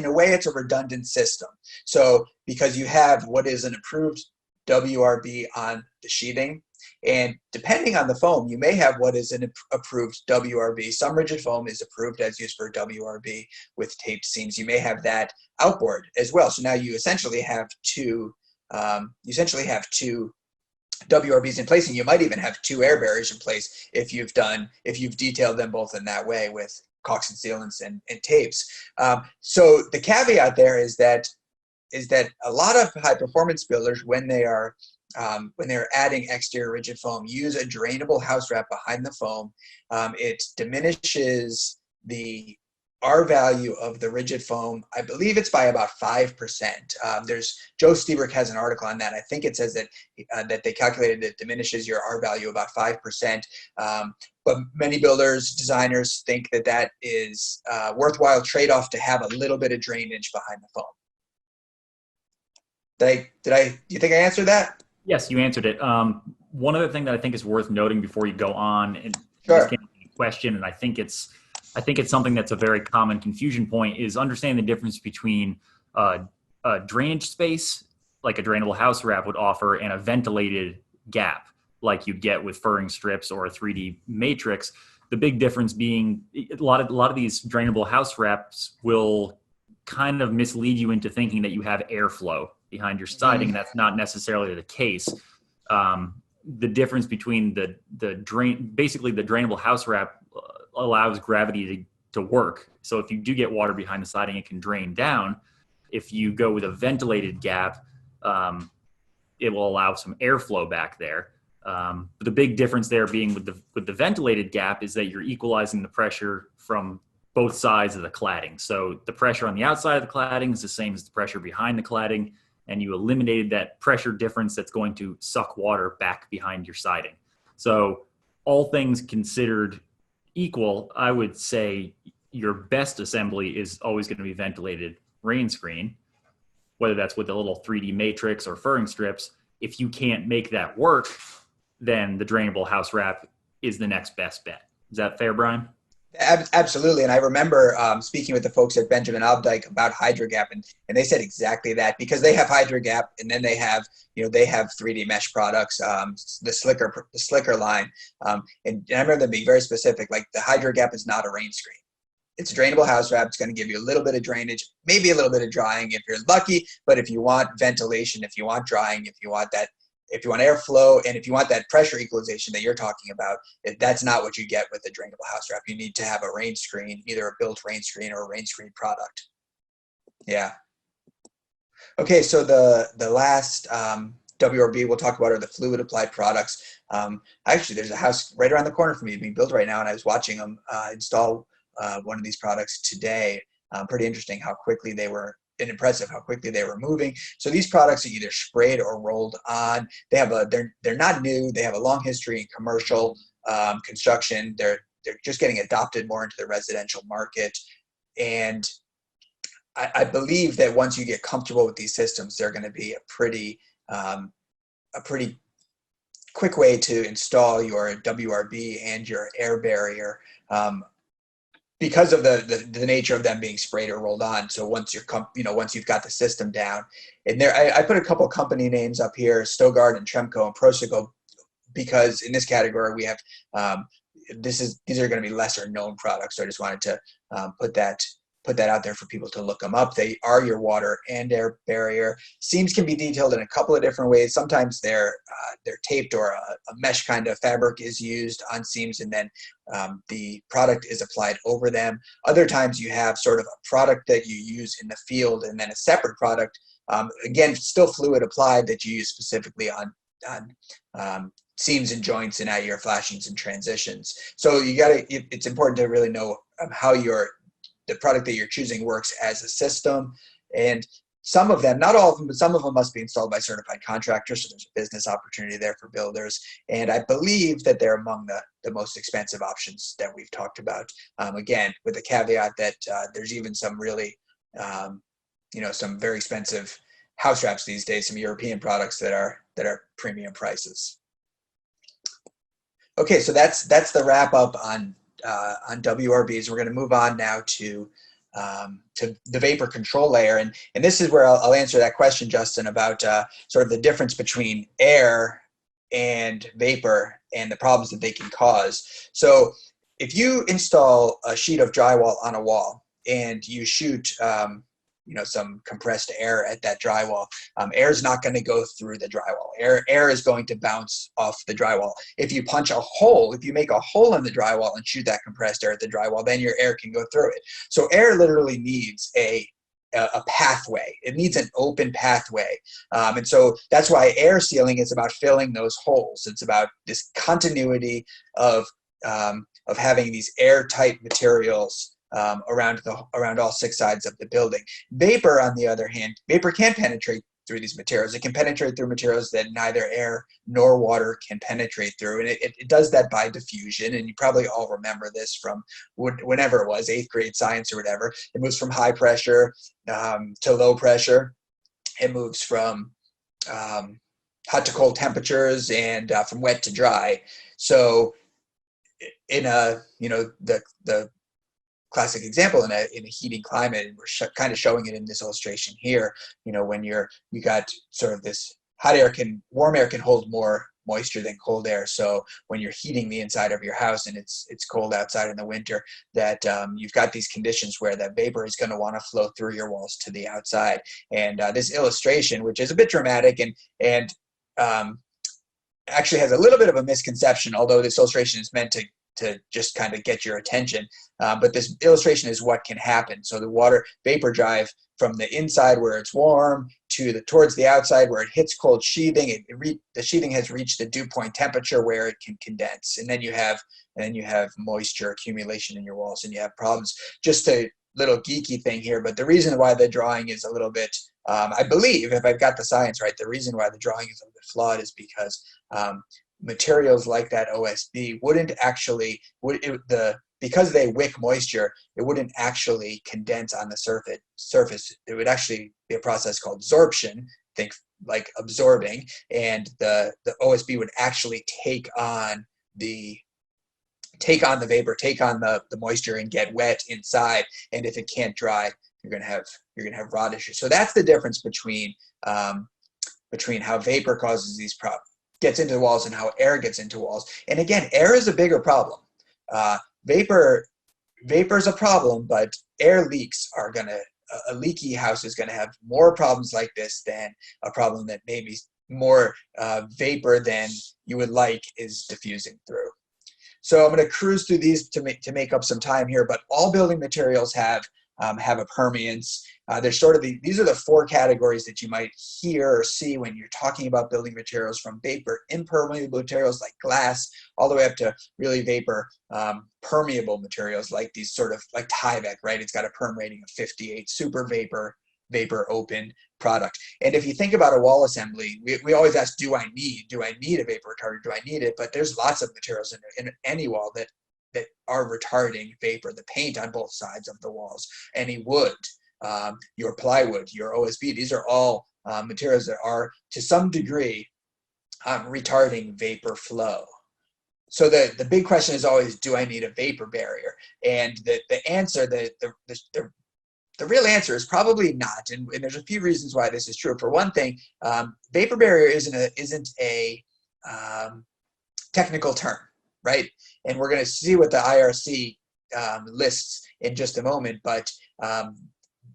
A: a way, it's a redundant system. So because you have what is an approved WRB on the sheathing, and depending on the foam, you may have what is an approved WRB. Some rigid foam is approved as used for WRB with taped seams. You may have that outboard as well. So now you essentially have two WRBs in place, and you might even have two air barriers in place if you've detailed them both in that way with caulks and sealants and tapes. So the caveat there is that a lot of high performance builders, when they're adding exterior rigid foam, use a drainable house wrap behind the foam. It diminishes the R value of the rigid foam. I believe it's by about 5%. Joe Stieberk has an article on that. I think it says that they calculated it diminishes your R value about 5%. But many builders, designers think that is a worthwhile trade-off to have a little bit of drainage behind the foam. Do you think I answered that?
B: Yes, you answered it. One other thing that I think is worth noting before you go on, and
A: sure.
B: This came up in a question, and I think it's something that's a very common confusion point, is understanding the difference between a drainage space, like a drainable house wrap would offer, and a ventilated gap, like you'd get with furring strips or a 3D matrix. The big difference being a lot of these drainable house wraps will kind of mislead you into thinking that you have airflow behind your siding, and that's not necessarily the case. The difference between basically the drainable house wrap allows gravity to work. So if you do get water behind the siding, it can drain down. If you go with a ventilated gap, it will allow some airflow back there. But the big difference there being with the ventilated gap is that you're equalizing the pressure from both sides of the cladding. So the pressure on the outside of the cladding is the same as the pressure behind the cladding, and you eliminated that pressure difference that's going to suck water back behind your siding. So all things considered equal, I would say your best assembly is always going to be ventilated rain screen, whether that's with a little 3D matrix or furring strips. If you can't make that work, then the drainable house wrap is the next best bet. Is that fair, Brian?
A: Absolutely. And I remember speaking with the folks at Benjamin Obdike about HydroGap, and they said exactly that, because they have HydroGap, and then they have 3D mesh products, the slicker line. And I remember them being very specific, like the HydroGap is not a rain screen. It's a drainable house wrap. It's going to give you a little bit of drainage, maybe a little bit of drying if you're lucky. But if you want ventilation, if you want drying, if you want airflow, and if you want that pressure equalization that you're talking about, that's not what you get with a drainable house wrap. You need to have a rain screen, either a built rain screen or a rain screen product. Yeah. Okay, so the last WRB we'll talk about are the fluid applied products. Actually, there's a house right around the corner from me being built right now, and I was watching them install one of these products today. Pretty interesting how quickly they were, and impressive how quickly they were moving. So these products are either sprayed or rolled on. They're not new. They have a long history in commercial construction. They're just getting adopted more into the residential market. And I believe that once you get comfortable with these systems, they're going to be a pretty quick way to install your WRB and your air barrier, because of the nature of them being sprayed or rolled on. So once once you've got the system down, and I put a couple company names up here: Stogard and Tremco and Prosigo. because in this category we have these are going to be lesser known products. So I just wanted to put that out there for people to look them up. They are your water and air barrier. Seams can be detailed in a couple of different ways. Sometimes they're taped, or a mesh kind of fabric is used on seams, and then the product is applied over them. Other times you have sort of a product that you use in the field, and then a separate product, again, still fluid applied, that you use specifically on seams and joints and at your flashings and transitions. So it's important to really know how the product that you're choosing works as a system. And some of them, not all of them, but some of them must be installed by certified contractors. So there's a business opportunity there for builders. And I believe that they're among the most expensive options that we've talked about. Again, with the caveat that there's even some really, some very expensive house wraps these days, some European products that are premium prices. Okay, so that's the wrap up on WRBs. We're going to move on now to the vapor control layer, and this is where I'll answer that question, Justin, about sort of the difference between air and vapor and the problems that they can cause. So if you install a sheet of drywall on a wall and you shoot some compressed air at that drywall, air is not going to go through the drywall. Air is going to bounce off the drywall. If you make a hole in the drywall and shoot that compressed air at the drywall, then your air can go through it. So air literally needs a pathway. It needs an open pathway. And so that's why air sealing is about filling those holes. It's about this continuity of having these airtight materials around all six sides of the building. Vapor, on the other hand, vapor can penetrate through these materials. It can penetrate through materials that neither air nor water can penetrate through, and it does that by diffusion. And you probably all remember this from whenever it was, 8th grade science or whatever. It moves from high pressure to low pressure. It moves from hot to cold temperatures and from wet to dry. So in the classic example in a heating climate, and we're kind of showing it in this illustration here. When you got sort of this warm air can hold more moisture than cold air. So when you're heating the inside of your house and it's cold outside in the winter, that you've got these conditions where that vapor is going to want to flow through your walls to the outside. And this illustration, which is a bit dramatic and actually has a little bit of a misconception, although this illustration is meant to just kind of get your attention. But this illustration is what can happen. So the water vapor drive from the inside where it's warm towards the outside where it hits cold sheathing. The sheathing has reached the dew point temperature where it can condense. And then you have moisture accumulation in your walls and you have problems. Just a little geeky thing here, but the reason why the drawing is a little bit, I believe, if I've got the science right, the reason why the drawing is a little bit flawed is because materials like that OSB because they wick moisture, it wouldn't actually condense on the surface. It would actually be a process called absorption, think like absorbing, and the OSB would actually take on the vapor, take on the moisture and get wet inside. And if it can't dry, you're gonna have rot issues. So that's the difference between how vapor causes these problems, gets into the walls, and how air gets into walls. And again, air is a bigger problem. Vapor is a problem, but air leaks are a leaky house is gonna have more problems like this than a problem that maybe more vapor than you would like is diffusing through. So I'm going to cruise through these to make up some time here, but all building materials have a permeance. There's sort of these are the four categories that you might hear or see when you're talking about building materials, from vapor impermeable materials like glass, all the way up to really vapor permeable materials like these sort of like Tyvek, right? It's got a perm rating of 58, super vapor open product. And if you think about a wall assembly, we always ask, do I need a vapor retarder? Do I need it? But there's lots of materials in any wall that are retarding vapor. The paint on both sides of the walls, any wood, your plywood, your OSB, these are all materials that are to some degree retarding vapor flow. So the big question is always, do I need a vapor barrier? And the answer, the real answer is probably not, and there's a few reasons why this is true. For one thing, vapor barrier isn't a technical term, right? And we're going to see what the IRC lists in just a moment, but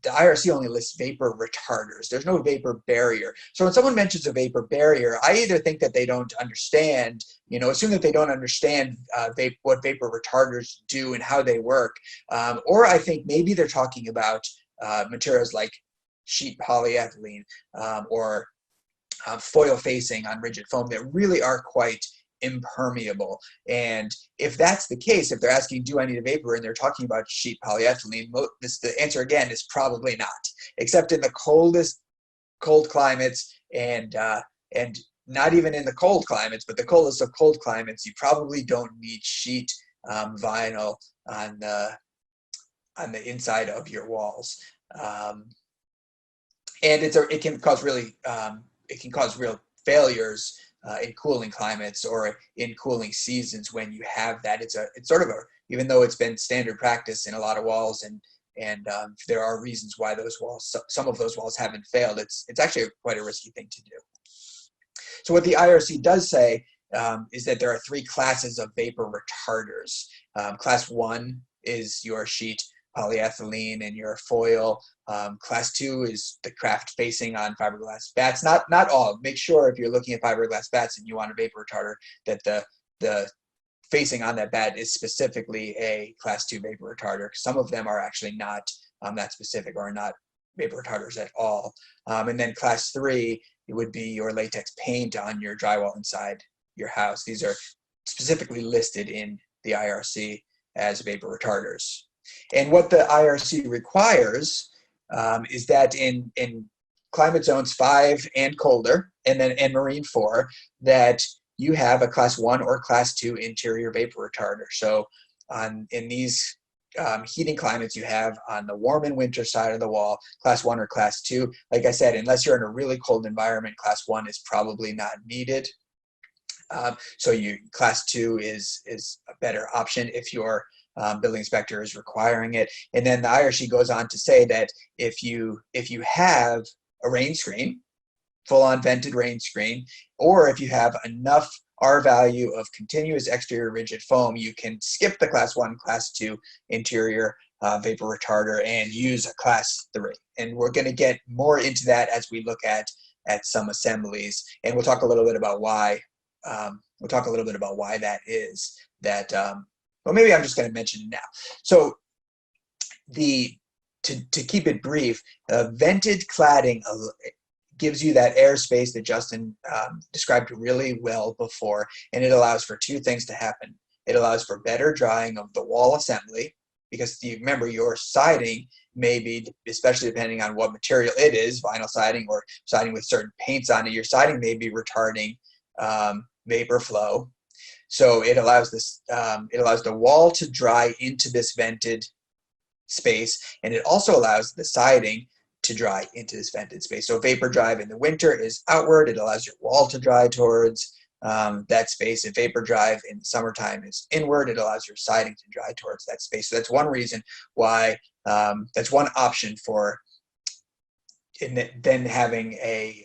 A: the IRC only lists vapor retarders. There's no vapor barrier. So when someone mentions a vapor barrier, I either think that they don't understand, assume that they don't understand what vapor retarders do and how they work, or I think maybe they're talking about materials like sheet polyethylene or foil facing on rigid foam that really are quite impermeable. And if that's the case, if they're asking, do I need a vapor, and they're talking about sheet polyethylene, the answer again is probably not, except in the cold climates, and not even in the cold climates, but the coldest of cold climates, you probably don't need sheet vinyl on the inside of your walls. And it can cause real failures in cooling climates or in cooling seasons when you have that. It's sort of even though it's been standard practice in a lot of walls, and there are reasons why some of those walls haven't failed. It's actually quite a risky thing to do. So what the IRC does say is that there are 3 classes of vapor retarders. Class 1 is your sheet polyethylene and your foil. Class 2 is the craft facing on fiberglass bats. Not all. Make sure if you're looking at fiberglass bats and you want a vapor retarder that the facing on that bat is specifically a class 2 vapor retarder. Some of them are actually not that specific or not vapor retarders at all. And then class 3, it would be your latex paint on your drywall inside your house. These are specifically listed in the IRC as vapor retarders. And what the IRC requires is that in climate zones 5 and colder, and marine 4, that you have a class 1 or class 2 interior vapor retarder. So in these heating climates, you have on the warm and winter side of the wall, class 1 or class 2. Like I said, unless you're in a really cold environment, class 1 is probably not needed. So class 2 is a better option if your building inspector is requiring it. And then the IRC goes on to say that if you have a rain screen, full-on vented rain screen, or if you have enough R value of continuous exterior rigid foam, you can skip the class 1, class 2 interior vapor retarder and use a class 3. And we're going to get more into that as we look at some assemblies, and we'll talk a little bit about why. That is. Well, maybe I'm just going to mention it now. So to keep it brief, vented cladding gives you that airspace that Justin described really well before, and it allows for 2 things to happen. It allows for better drying of the wall assembly, because you remember your siding may be, especially depending on what material it is, vinyl siding or siding with certain paints on it, your siding may be retarding vapor flow. So it allows the wall to dry into this vented space, and it also allows the siding to dry into this vented space. So vapor drive in the winter is outward. It allows your wall to dry towards that space. If vapor drive in the summertime is inward, it allows your siding to dry towards that space. So that's one reason why, that's one option for then having a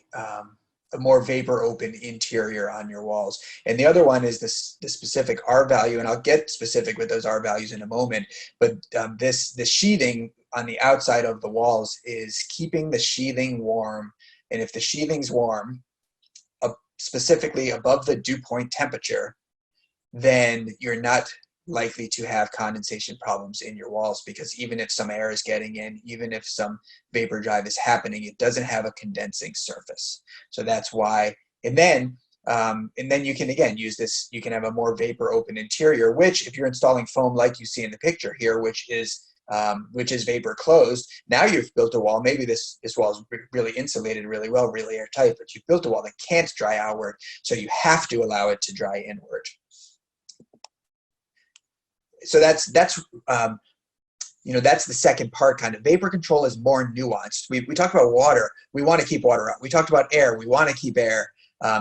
A: more vapor open interior on your walls. And the other one is the specific R value, and I'll get specific with those R values in a moment, but the sheathing on the outside of the walls is keeping the sheathing warm. And if the sheathing's warm, specifically above the dew point temperature, then you're not likely to have condensation problems in your walls, because even if some air is getting in, even if some vapor drive is happening, it doesn't have a condensing surface. So that's why. And then you can again use this. You can have a more vapor open interior, which if you're installing foam like you see in the picture here, which is vapor closed, now you've built a wall. Maybe this wall is really insulated really well, really airtight, but you've built a wall that can't dry outward, so you have to allow it to dry inward. So that's the second part. Kind of vapor control is more nuanced. We talked about water. We want to keep water out. We talked about air. We want to keep air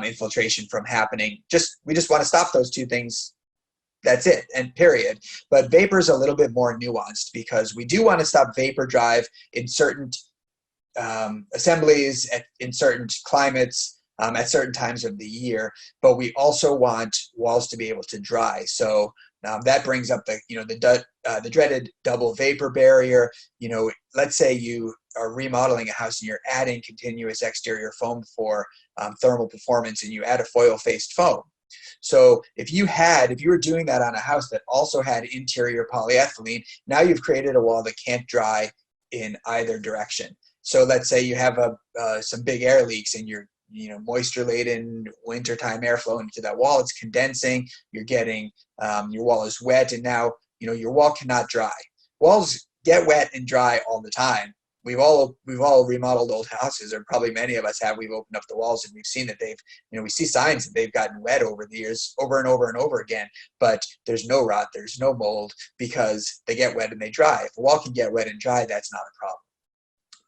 A: infiltration from happening. We just want to stop those 2 things. That's it, and period. But vapor is a little bit more nuanced, because we do want to stop vapor drive in certain assemblies in certain climates, at certain times of the year, but we also want walls to be able to dry. So that brings up the dreaded double vapor barrier. Let's say you are remodeling a house and you're adding continuous exterior foam for thermal performance, and you add a foil-faced foam. So if you were doing that on a house that also had interior polyethylene, now you've created a wall that can't dry in either direction. So let's say you have some big air leaks and you're moisture-laden wintertime airflow into that wall. It's condensing. You're getting your wall is wet, and now your wall cannot dry. Walls get wet and dry all the time. We've all remodeled old houses, or probably many of us have. We've opened up the walls and we've seen that we see signs that they've gotten wet over the years, over and over and over again. But there's no rot, there's no mold, because they get wet and they dry. If a wall can get wet and dry, that's not a problem.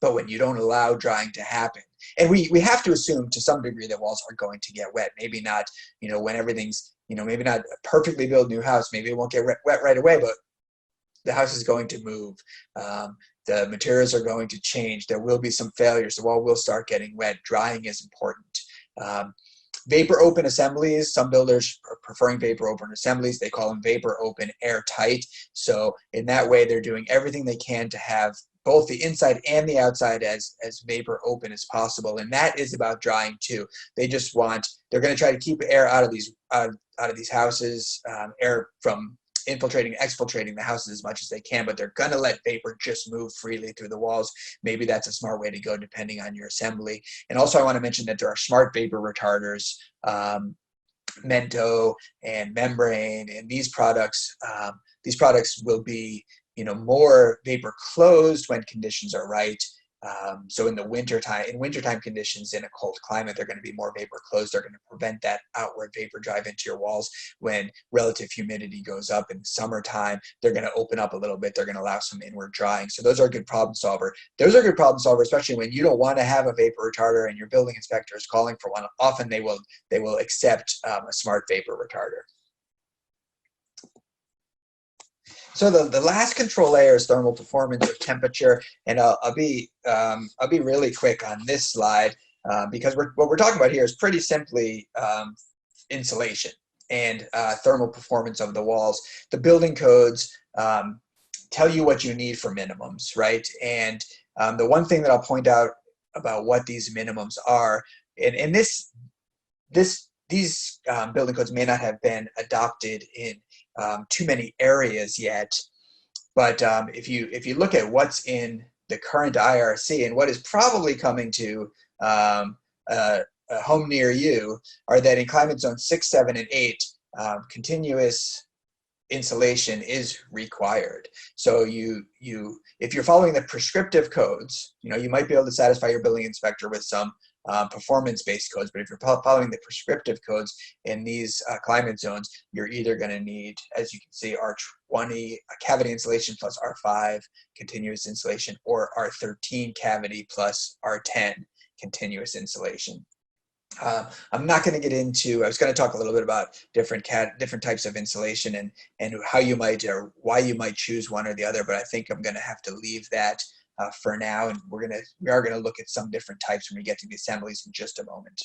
A: But when you don't allow drying to happen, and we have to assume to some degree that walls are going to get wet. Maybe not, when everything's, maybe not a perfectly built new house. Maybe it won't get wet right away, but the house is going to move. The materials are going to change. There will be some failures. The wall will start getting wet. Drying is important. Vapor open assemblies. Some builders are preferring vapor open assemblies. They call them vapor open airtight. So in that way, they're doing everything they can to have both the inside and the outside as vapor open as possible. And that is about drying too. They're going to try to keep air out of these houses, air from infiltrating, exfiltrating the houses as much as they can, but they're going to let vapor just move freely through the walls. Maybe that's a smart way to go depending on your assembly. And also I want to mention that there are smart vapor retarders, Mento and Membrane, and these products will be more vapor closed when conditions are right. So in wintertime conditions in a cold climate, they're going to be more vapor closed. They're going to prevent that outward vapor drive into your walls. When relative humidity goes up in the summertime, they're going to open up a little bit. They're going to allow some inward drying. So those are a good problem solver. Those are good problem solver, especially when you don't want to have a vapor retarder and your building inspector is calling for one. Often they will accept a smart vapor retarder. So the last control layer is thermal performance or temperature, and I'll be really quick on this slide because what we're talking about here is pretty simply insulation and thermal performance of the walls. The building codes tell you what you need for minimums, right? And the one thing that I'll point out about what these minimums are, and these building codes may not have been adopted in too many areas yet, but if you look at what's in the current IRC and what is probably coming to a home near you, are that in climate zone 6, 7, and 8, continuous insulation is required. So if you're following the prescriptive codes, you might be able to satisfy your building inspector with some performance-based codes, but if you're following the prescriptive codes in these climate zones, you're either going to need, as you can see, R20 cavity insulation plus R5 continuous insulation, or R13 cavity plus R10 continuous insulation. I'm not going to get into, I was going to talk a little bit about different types of insulation and how you might, or why you might choose one or the other, but I think I'm going to have to leave that for now, and we are gonna look at some different types when we get to the assemblies in just a moment.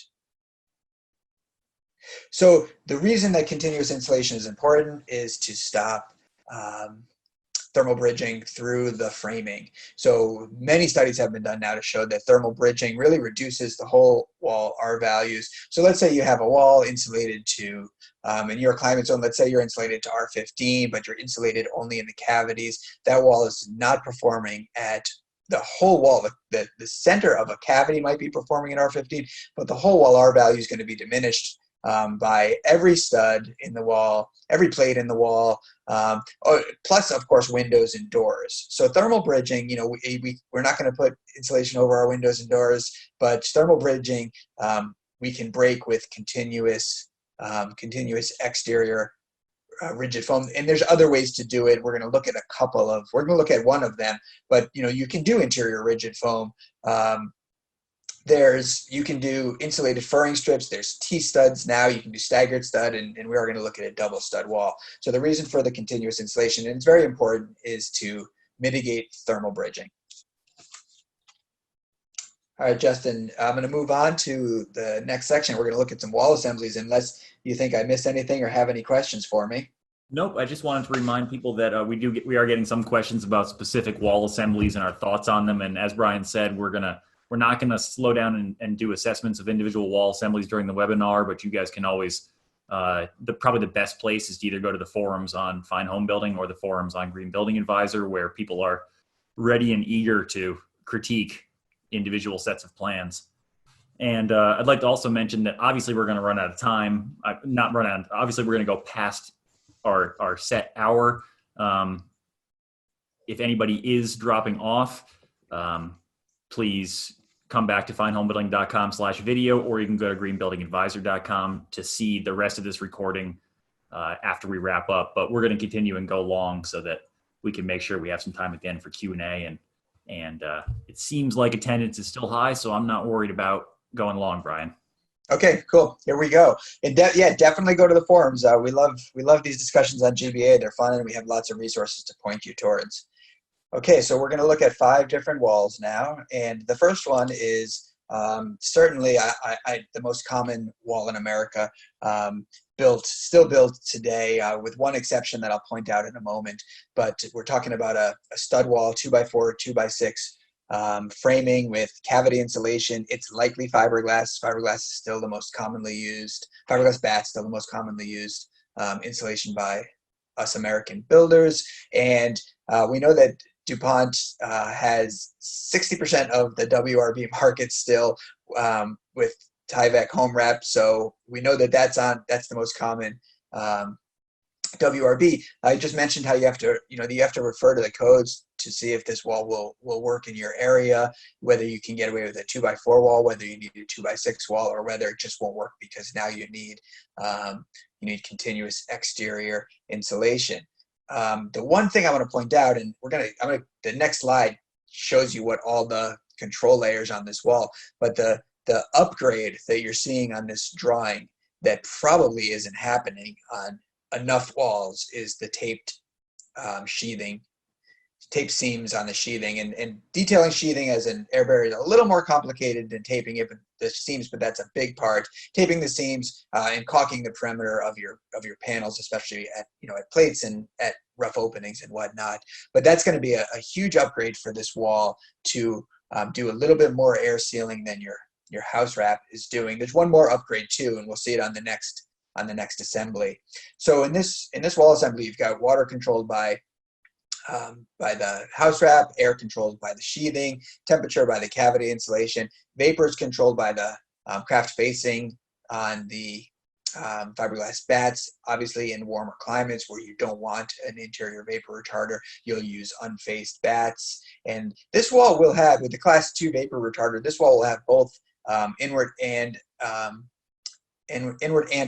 A: So the reason that continuous insulation is important is to stop thermal bridging through the framing. So many studies have been done now to show that thermal bridging really reduces the whole wall R values. So let's say you have a wall insulated to, in your climate zone, let's say you're insulated to R15, but you're insulated only in the cavities. That wall is not performing at the whole wall. The center of a cavity might be performing at R15, but the whole wall R value is going to be diminished by every stud in the wall, every plate in the wall, plus of course windows and doors. So thermal bridging, we're not going to put insulation over our windows and doors, but thermal bridging we can break with continuous exterior rigid foam, and there's other ways to do it. We're going to look at one of them, but you can do interior rigid foam. You can do insulated furring strips. There's T-studs now. You can do staggered stud, and we are going to look at a double stud wall. So the reason for the continuous insulation, and it's very important, is to mitigate thermal bridging. All right, Justin, I'm going to move on to the next section. We're going to look at some wall assemblies, unless you think I missed anything or have any questions for me.
B: Nope. I just wanted to remind people that we are getting some questions about specific wall assemblies and our thoughts on them. And as Brian said, we're not gonna slow down and do assessments of individual wall assemblies during the webinar. But you guys can always probably the best place is to either go to the forums on Fine Homebuilding or the forums on Green Building Advisor, where people are ready and eager to critique individual sets of plans. And I'd like to also mention that obviously we're going to run out of time. Not run out. Obviously, we're going to go past our set hour. If anybody is dropping off, please come back to finehomebuilding.com/video, or you can go to greenbuildingadvisor.com to see the rest of this recording after we wrap up. But we're going to continue and go long so that we can make sure we have some time at the end for Q&A. And it seems like attendance is still high, so I'm not worried about going long, Brian.
A: Okay, cool. Here we go. And yeah, definitely go to the forums. We love these discussions on GBA. They're fun, and we have lots of resources to point you towards. Okay, so we're going to look at 5 different walls now, and the first one is certainly the most common wall in America, still built today, with one exception that I'll point out in a moment. But we're talking about a stud wall, 2x4, 2x6. Framing with cavity insulation. It's likely fiberglass. Fiberglass is still the most commonly used. Fiberglass bats still the most commonly used insulation by us American builders. And we know that DuPont has 60% of the WRB market still with Tyvek home wrap. So we know that that's the most common WRB. I just mentioned how you have to refer to the codes to see if this wall will work in your area, whether you can get away with a 2x4 wall, whether you need a 2x6 wall, or whether it just won't work because now you need continuous exterior insulation. The one thing I want to point out, and the next slide shows you what all the control layers on this wall, but the upgrade that you're seeing on this drawing that probably isn't happening on enough walls is the taped sheathing, tape seams on the sheathing, and detailing sheathing as an air barrier is a little more complicated than taping it, the seams, but that's a big part. Taping the seams and caulking the perimeter of your panels, especially at plates and at rough openings and whatnot. But that's going to be a huge upgrade for this wall to do a little bit more air sealing than your house wrap is doing. There's one more upgrade too, and we'll see it on the next assembly. So in this wall assembly, you've got water controlled by the house wrap, air controlled by the sheathing, temperature by the cavity insulation, vapors controlled by the craft facing on the fiberglass bats. Obviously, in warmer climates where you don't want an interior vapor retarder, you'll use unfaced bats. And this wall will have, with the Class 2 vapor retarder, this wall will have both inward and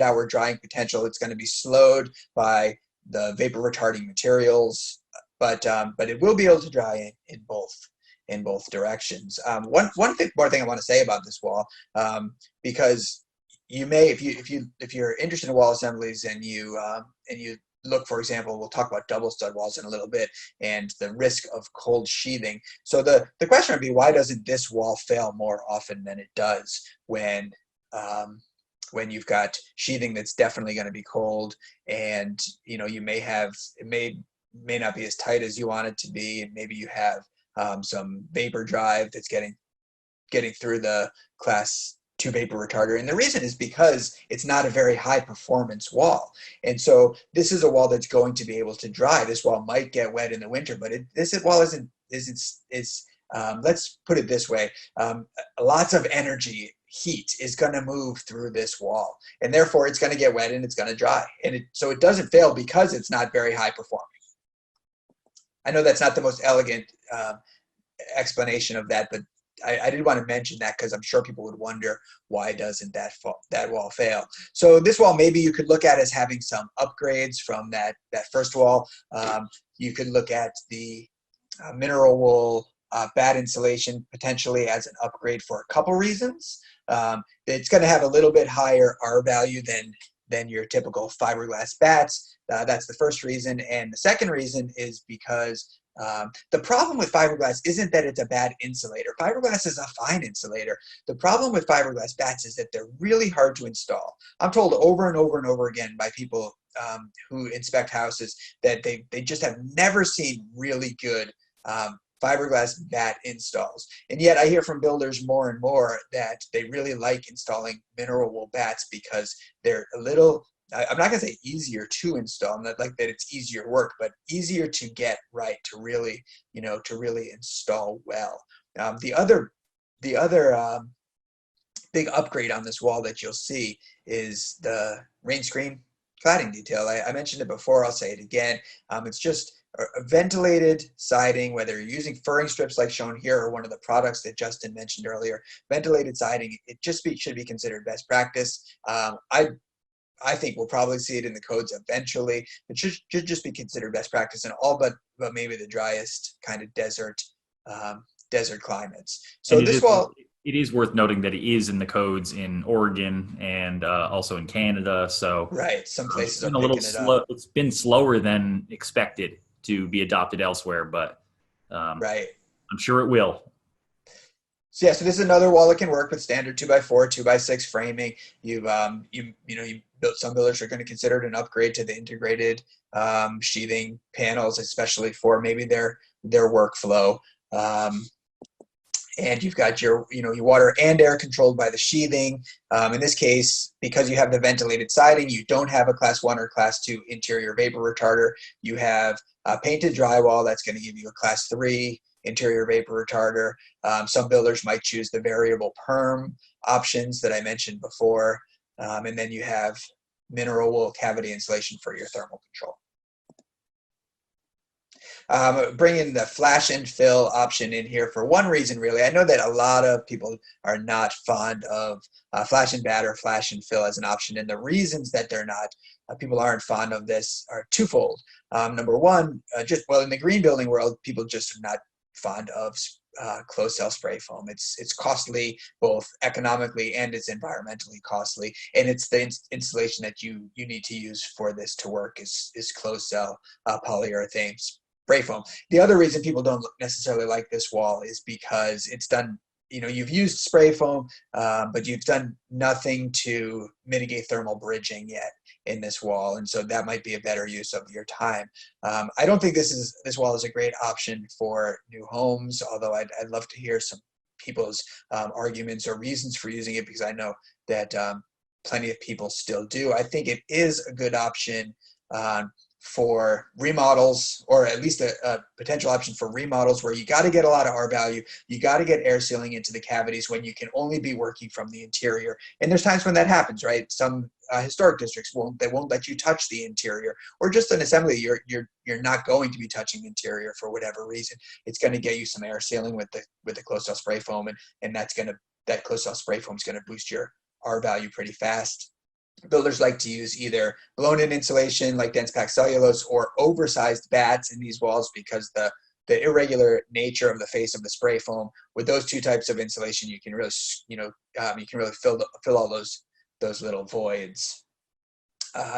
A: outward drying potential. It's going to be slowed by the vapor retarding materials, but it will be able to dry in both directions. One more thing I want to say about this wall, because you may, if you're interested in wall assemblies and you look, for example, we'll talk about double stud walls in a little bit and the risk of cold sheathing. So the question would be, why doesn't this wall fail more often than it does when you've got sheathing that's definitely going to be cold, and you may have, it may not be as tight as you want it to be, and maybe you have some vapor drive that's getting through the Class 2 vapor retarder. And the reason is because it's not a very high performance wall. And so this is a wall that's going to be able to dry. This wall might get wet in the winter, but this wall isn't let's put it this way, lots of energy, heat is going to move through this wall, and therefore it's going to get wet and it's going to dry. And so it doesn't fail because it's not very high performing. I know that's not the most elegant explanation of that, but I did want to mention that because I'm sure people would wonder, why doesn't that wall fail? So this wall, maybe you could look at as having some upgrades from that first wall. You could look at the mineral wool bat insulation potentially as an upgrade for a couple reasons. It's going to have a little bit higher R value than your typical fiberglass bats. That's the first reason. And the second reason is because the problem with fiberglass isn't that it's a bad insulator. Fiberglass is a fine insulator. The problem with fiberglass bats is that they're really hard to install. I'm told over and over and over again by people who inspect houses that they just have never seen really good fiberglass bat installs. And yet I hear from builders more and more that they really like installing mineral wool bats because they're a little, I'm not gonna say easier to install, not like that it's easier work, but easier to get right, to really, to really install well. The other big upgrade on this wall that you'll see is the rain screen cladding detail. I mentioned it before, I'll say it again. It's just a ventilated siding, whether you're using furring strips like shown here or one of the products that Justin mentioned earlier. Ventilated siding, it just should be considered best practice. I think we'll probably see it in the codes eventually. It should just be considered best practice in all but maybe the driest kind of desert climates. So this wall,
B: it is worth noting that it is in the codes in Oregon and also in Canada. So
A: right, some places
B: it's
A: are picking it up.
B: It's been slower than expected to be adopted elsewhere, but
A: right,
B: I'm sure it will.
A: So yeah, so this is another wall that can work with standard 2x4, 2x6 framing. You built, some builders are going to consider it an upgrade to the integrated sheathing panels, especially for maybe their workflow. And you've got your water and air controlled by the sheathing. In this case, because you have the ventilated siding, you don't have a class 1 or class 2 interior vapor retarder. You have painted drywall that's going to give you a class 3 interior vapor retarder. Some builders might choose the variable perm options that I mentioned before. And then you have mineral wool cavity insulation for your thermal control. Bringing the flash and fill option in here for one reason, really. I know that a lot of people are not fond of flash and bat or flash and fill as an option, and the reasons that they're not, people aren't fond of this are twofold. Number one, in the green building world, people just are not fond of closed cell spray foam. It's costly both economically and it's environmentally costly, and it's the insulation that you need to use for this to work is closed cell polyurethane spray foam. The other reason people don't necessarily like this wall is because it's done, you've used spray foam, but you've done nothing to mitigate thermal bridging yet in this wall, and so that might be a better use of your time. I don't think this wall is a great option for new homes, although I'd love to hear some people's arguments or reasons for using it, because I know that plenty of people still do. I think it is a good option for remodels, or at least a potential option for remodels where you got to get a lot of R value, you got to get air sealing into the cavities when you can only be working from the interior. And there's times when that happens, right? Some historic districts won't let you touch the interior, or just an assembly, you're not going to be touching the interior for whatever reason. It's going to get you some air sealing with the closed cell spray foam, and that closed cell spray foam is going to boost your R value pretty fast. Builders like to use either blown-in insulation like dense packed cellulose or oversized bats in these walls because the irregular nature of the face of the spray foam. With those two types of insulation, you can really fill all those little voids.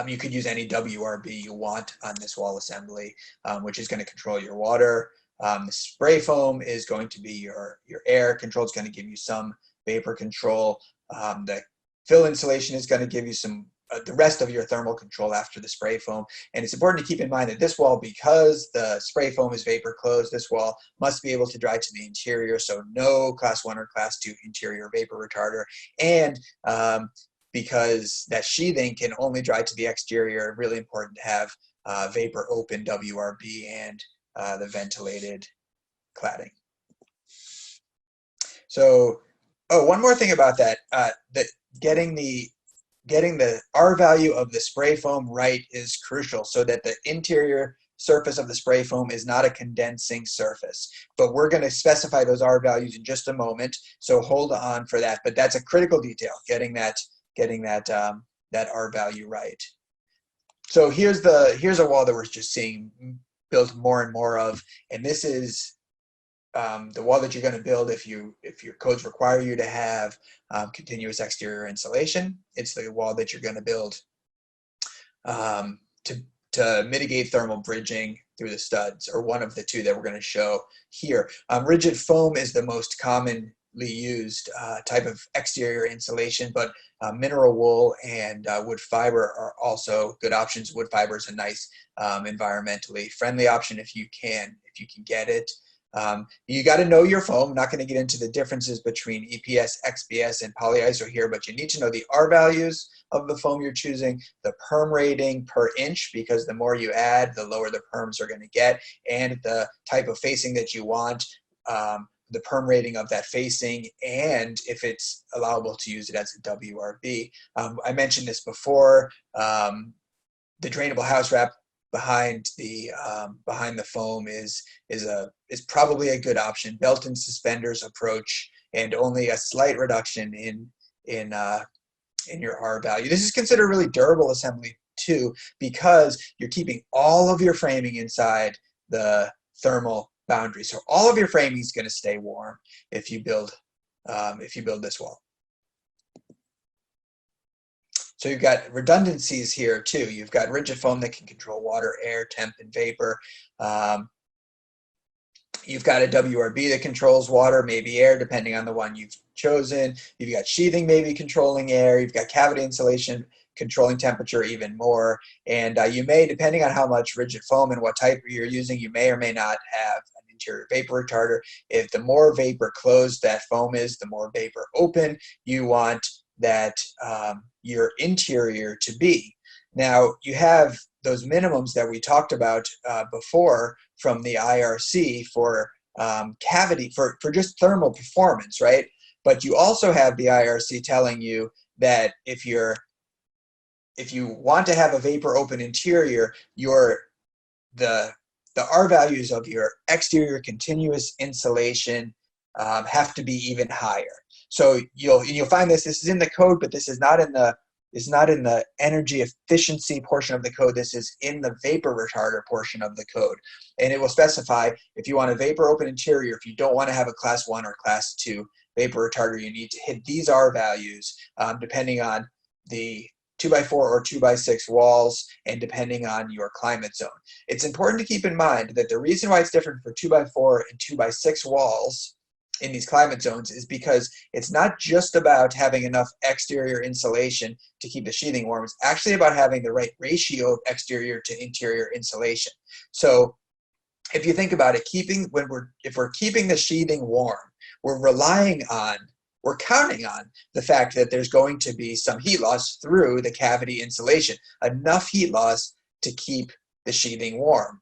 A: You could use any WRB you want on this wall assembly, which is going to control your water. The spray foam is going to be your air control. It's going to give you some vapor control. The fill insulation is going to give you some the rest of your thermal control after the spray foam. And it's important to keep in mind that this wall, because the spray foam is vapor closed, this wall must be able to dry to the interior, so no class 1 or class 2 interior vapor retarder. And because that sheathing can only dry to the exterior, really important to have vapor open WRB and the ventilated cladding. So, one more thing about that, that getting the R value of the spray foam right is crucial, so that the interior surface of the spray foam is not a condensing surface. But we're going to specify those R values in just a moment, so hold on for that. But that's a critical detail, getting that R value right. So here's a wall that we're just seeing built more and more of, and this is the wall that you're going to build if your codes require you to have continuous exterior insulation. It's the wall that you're going to build um, to mitigate thermal bridging through the studs, or one of the two that we're going to show here. Rigid foam is the most commonly used type of exterior insulation, but mineral wool and wood fiber are also good options. Wood fiber is a nice environmentally friendly option if you can get it. You got to know your foam. I'm not going to get into the differences between EPS, XPS, and polyiso here, but you need to know the R values of the foam you're choosing, the perm rating per inch, because the more you add, the lower the perms are going to get, and the type of facing that you want, the perm rating of that facing, and if it's allowable to use it as a WRB. I mentioned this before. The drainable house wrap behind the foam is probably a good option. Belt and suspenders approach, and only a slight reduction in your R value. This is considered really durable assembly too, because you're keeping all of your framing inside the thermal boundary. So all of your framing is going to stay warm if you build this wall. So you've got redundancies here too. You've got rigid foam that can control water, air, temp, and vapor. You've got a WRB that controls water, maybe air, depending on the one you've chosen. You've got sheathing maybe controlling air. You've got cavity insulation controlling temperature even more. And you may, depending on how much rigid foam and what type you're using, you may or may not have an interior vapor retarder. If the more vapor closed that foam is, the more vapor open you want that your interior to be. Now, you have those minimums that we talked about before from the IRC for cavity, for just thermal performance, right? But you also have the IRC telling you that if you want to have a vapor open interior, the R values of your exterior continuous insulation have to be even higher. So you'll find this is in the code, but this is not in the energy efficiency portion of the code. This is in the vapor retarder portion of the code. And it will specify if you want a vapor open interior, if you don't want to have a class 1 or class 2 vapor retarder, you need to hit these R values depending on the 2x4 or 2x6 walls and depending on your climate zone. It's important to keep in mind that the reason why it's different for 2x4 and 2x6 walls in these climate zones is because it's not just about having enough exterior insulation to keep the sheathing warm. It's actually about having the right ratio of exterior to interior insulation. So if you think about it, if we're keeping the sheathing warm, we're counting on the fact that there's going to be some heat loss through the cavity insulation, enough heat loss to keep the sheathing warm,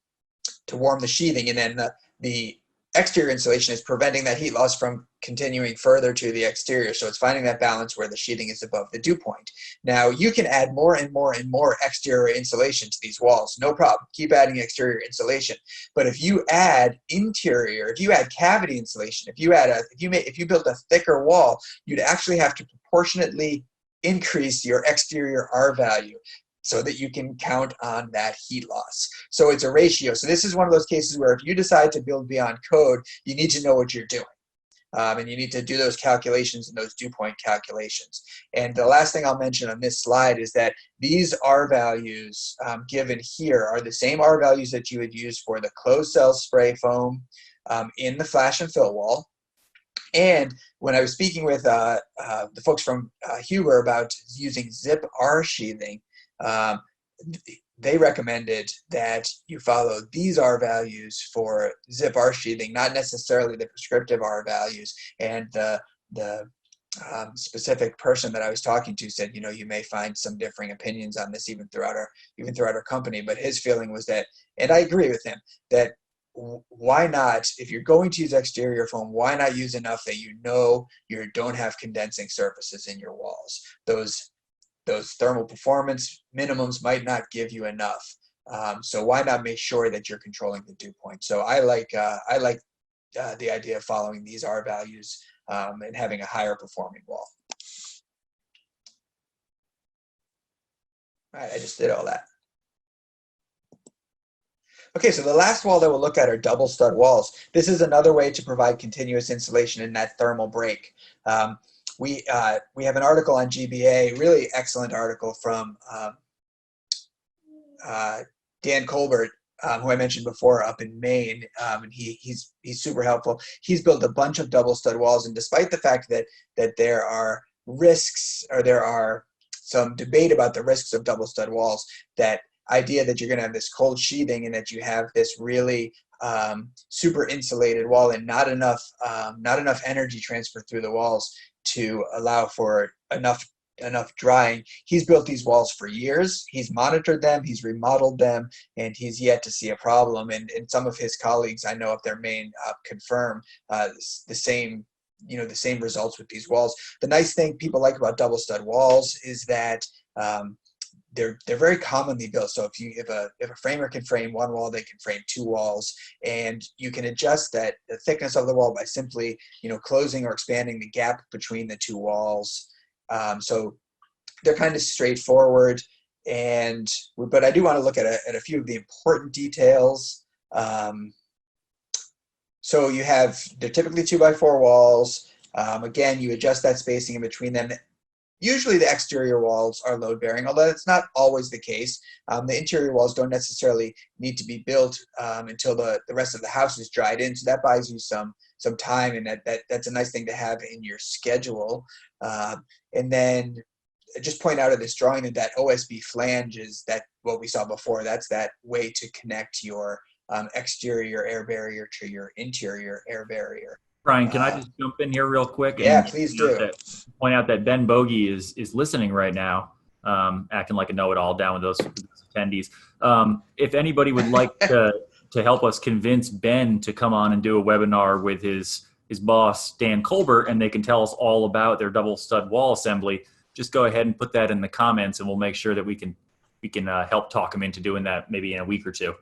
A: to warm the sheathing, and then the exterior insulation is preventing that heat loss from continuing further to the exterior. So it's finding that balance where the sheathing is above the dew point. Now you can add more and more and more exterior insulation to these walls, no problem. Keep adding exterior insulation. But if you add interior, if you add cavity insulation, if you build a thicker wall, you'd actually have to proportionately increase your exterior R value so that you can count on that heat loss. So it's a ratio. So this is one of those cases where if you decide to build beyond code, you need to know what you're doing. And you need to do those calculations and those dew point calculations. And the last thing I'll mention on this slide is that these R values given here are the same R values that you would use for the closed cell spray foam in the flash and fill wall. And when I was speaking with the folks from Huber about using zip R sheathing, they recommended that you follow these R values for zip R sheathing, not necessarily the prescriptive R values. And the specific person that I was talking to said, you may find some differing opinions on this even throughout our company. But his feeling was that, and I agree with him, that why not, if you're going to use exterior foam, why not use enough that you don't have condensing surfaces in your walls? Those thermal performance minimums might not give you enough. So why not make sure that you're controlling the dew point? So I like the idea of following these R values and having a higher performing wall. All right, I just did all that. Okay, so the last wall that we'll look at are double stud walls. This is another way to provide continuous insulation in that thermal break. We have an article on GBA, really excellent article from Dan Colbert, who I mentioned before, up in Maine, and he's super helpful. He's built a bunch of double stud walls, and despite the fact that there are risks, or there are some debate about the risks of double stud walls, that idea that you're going to have this cold sheathing and that you have this really super insulated wall and not enough energy transfer through the walls to allow for enough drying. He's built these walls for years. He's monitored them, he's remodeled them, and he's yet to see a problem. And some of his colleagues I know up there Maine confirm the same results with these walls. The nice thing people like about double stud walls is that they're very commonly built. So if a framer can frame one wall, they can frame two walls, and you can adjust the thickness of the wall by simply closing or expanding the gap between the two walls. So they're kind of straightforward, but I do want to look at a few of the important details. So they're typically 2x4 walls. Again, you adjust that spacing in between them. Usually the exterior walls are load bearing, although it's not always the case. The interior walls don't necessarily need to be built until the rest of the house is dried in. So that buys you some time, and that's a nice thing to have in your schedule. And then just point out of this drawing that OSB flange is what we saw before. That's that way to connect your exterior air barrier to your interior air barrier.
B: Brian, can I just jump in here real quick?
A: Yeah, please do.
B: Point out that Ben Bogey is listening right now, acting like a know-it-all down with those attendees. If anybody would like to help us convince Ben to come on and do a webinar with his boss, Dan Colbert, and they can tell us all about their double stud wall assembly, just go ahead and put that in the comments, and we'll make sure that we can help talk him into doing that maybe in a week or two.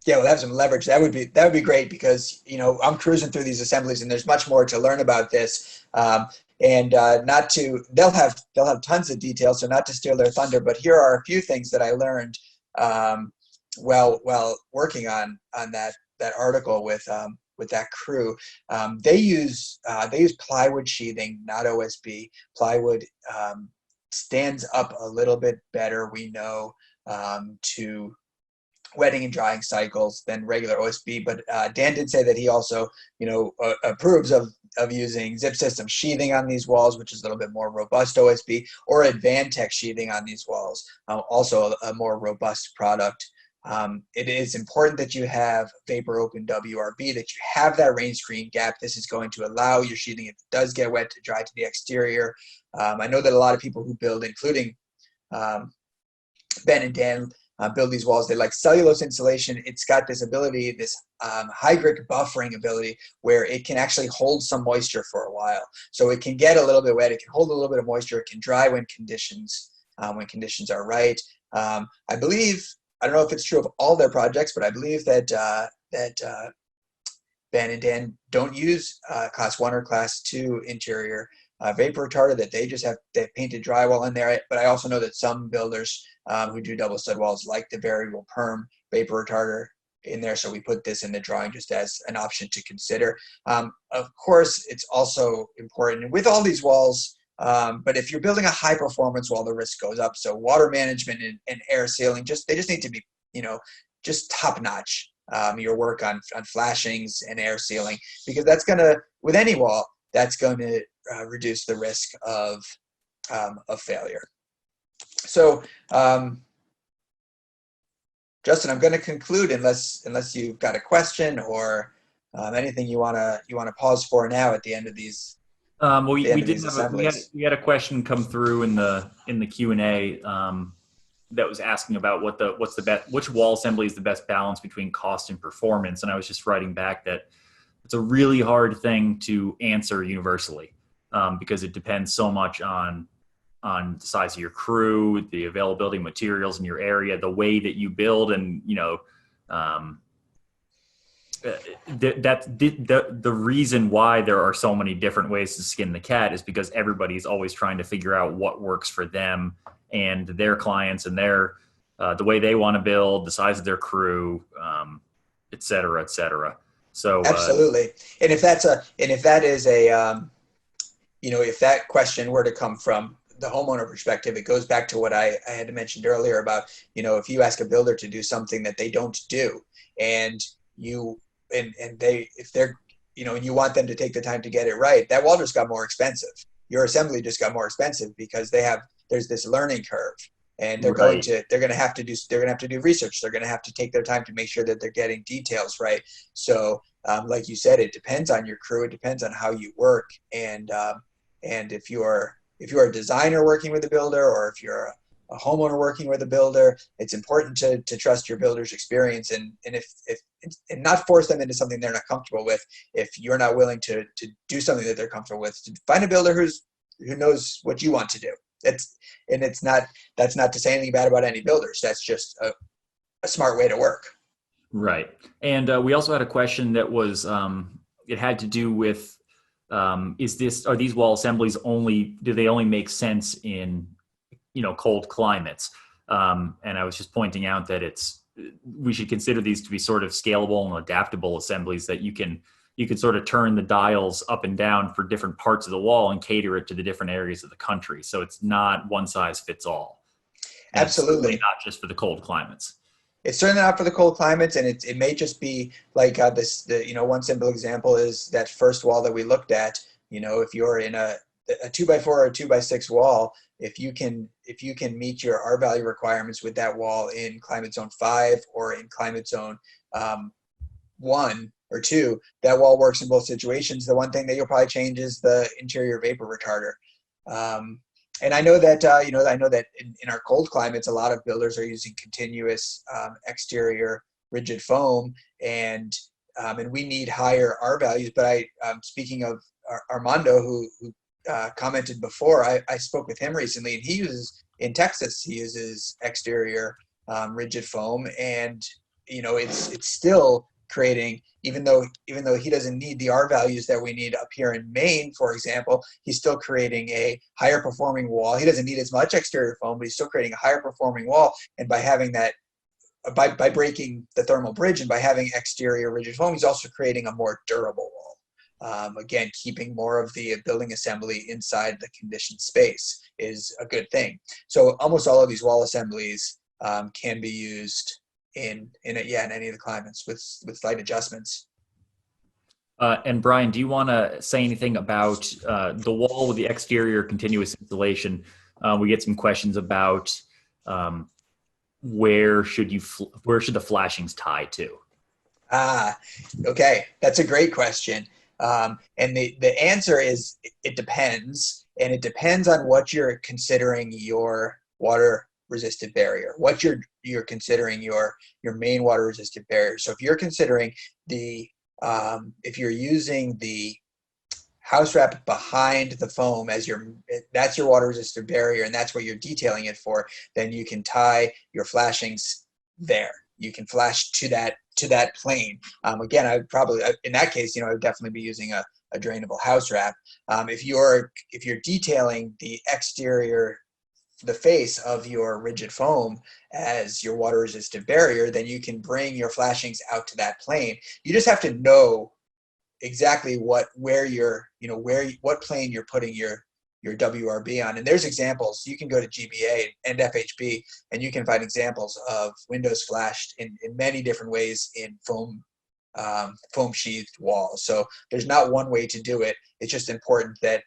A: Yeah, we'll have some leverage. That would be great, because I'm cruising through these assemblies and there's much more to learn about this. They'll have tons of details, so not to steal their thunder, but here are a few things that I learned while working on that article with that crew. They use plywood sheathing, not OSB. Plywood stands up a little bit better, we know, to wetting and drying cycles than regular OSB. But Dan did say that he also, approves of using zip system sheathing on these walls, which is a little bit more robust OSB, or Advantech sheathing on these walls, also a more robust product. It is important that you have vapor open WRB, that you have that rain screen gap. This is going to allow your sheathing, if it does get wet, to dry to the exterior. I know that a lot of people who build, including Ben and Dan, build these walls, they like cellulose insulation. It's got this ability, this hygric buffering ability, where it can actually hold some moisture for a while. So it can get a little bit wet, it can hold a little bit of moisture, it can dry when conditions are right. I don't know if it's true of all their projects, but I believe that Ben and Dan don't use class 1 or class 2 interior vapor retarder, that they've painted drywall in there. But I also know that some builders who do double stud walls like the variable perm vapor retarder in there. So we put this in the drawing just as an option to consider. Of course, it's also important with all these walls, but if you're building a high performance wall, the risk goes up. So water management and air sealing, they just need to be, just top notch. Your work on flashings and air sealing, because that's with any wall, that's going to reduce the risk of failure. So, Justin, I'm going to conclude unless you've got a question or anything you want to pause for now at the end of these.
B: We had a question come through in the Q&A that was asking about which wall assembly is the best balance between cost and performance, and I was just writing back that it's a really hard thing to answer universally because it depends so much on the size of your crew, the availability of materials in your area, the way that you build, and the reason why there are so many different ways to skin the cat is because everybody's always trying to figure out what works for them and their clients and their the way they want to build, the size of their crew, et cetera, et cetera. So
A: absolutely. And if that question were to come from the homeowner perspective, it goes back to what I had mentioned earlier about, if you ask a builder to do something that they don't do, and you and they if they're and you want them to take the time to get it right, that wall just got more expensive. Your assembly just got more expensive because there's this learning curve, and they're
B: Right.
A: going to have to do research. They're going to have to take their time to make sure that they're getting details right. So like you said, it depends on your crew. It depends on how you work, and if you're a designer working with a builder, or if you're a homeowner working with a builder, it's important to trust your builder's experience, and if and not force them into something they're not comfortable with. If you're not willing to do something that they're comfortable with, to find a builder who knows what you want to do. That's not to say anything bad about any builders. That's just a smart way to work.
B: Right. And we also had a question that was, it had to do with, are these wall assemblies do they only make sense in, cold climates? And I was just pointing out that we should consider these to be sort of scalable and adaptable assemblies that you can sort of turn the dials up and down for different parts of the wall and cater it to the different areas of the country. So it's not one size fits all. And
A: Absolutely.
B: it's not just for the cold climates.
A: It's certainly not for the cold climates, and it may just be like one simple example is that first wall that we looked at. If you're in a 2x4 or a 2x6 wall, if you can meet your R value requirements with that wall in climate zone 5 or in climate zone 1 or 2, that wall works in both situations. The one thing that you'll probably change is the interior vapor retarder. And I know that in our cold climates, a lot of builders are using continuous exterior rigid foam, and we need higher R values. But speaking of Armando, who commented before, I spoke with him recently, and in Texas he uses exterior rigid foam, and it's still creating, even though he doesn't need the R values that we need up here in Maine, for example, he's still creating a higher performing wall. He doesn't need as much exterior foam, but he's still creating a higher performing wall. And by having that, by breaking the thermal bridge and by having exterior rigid foam, he's also creating a more durable wall. Again, keeping more of the building assembly inside the conditioned space is a good thing. So almost all of these wall assemblies can be used in any of the climates with slight adjustments.
B: And Brian, do you want to say anything about the wall with the exterior continuous insulation? We get some questions about where should the flashings tie to?
A: Okay, that's a great question. And the answer is it depends, and it depends on what you're considering your water resistant barrier, what you're considering your main water resistant barrier. So if you're considering if you're using the house wrap behind the foam as that's your water resistant barrier, and that's what you're detailing it for, then you can tie your flashings there. You can flash to that plane. Again, I would probably, in that case, I would definitely be using a drainable house wrap. If you're detailing the exterior, the face of your rigid foam as your water resistant barrier, then you can bring your flashings out to that plane. You just have to know exactly what plane you're putting your WRB on. And there's examples. You can go to GBA and FHB, and you can find examples of windows flashed in many different ways in foam sheathed walls. So there's not one way to do it. It's just important that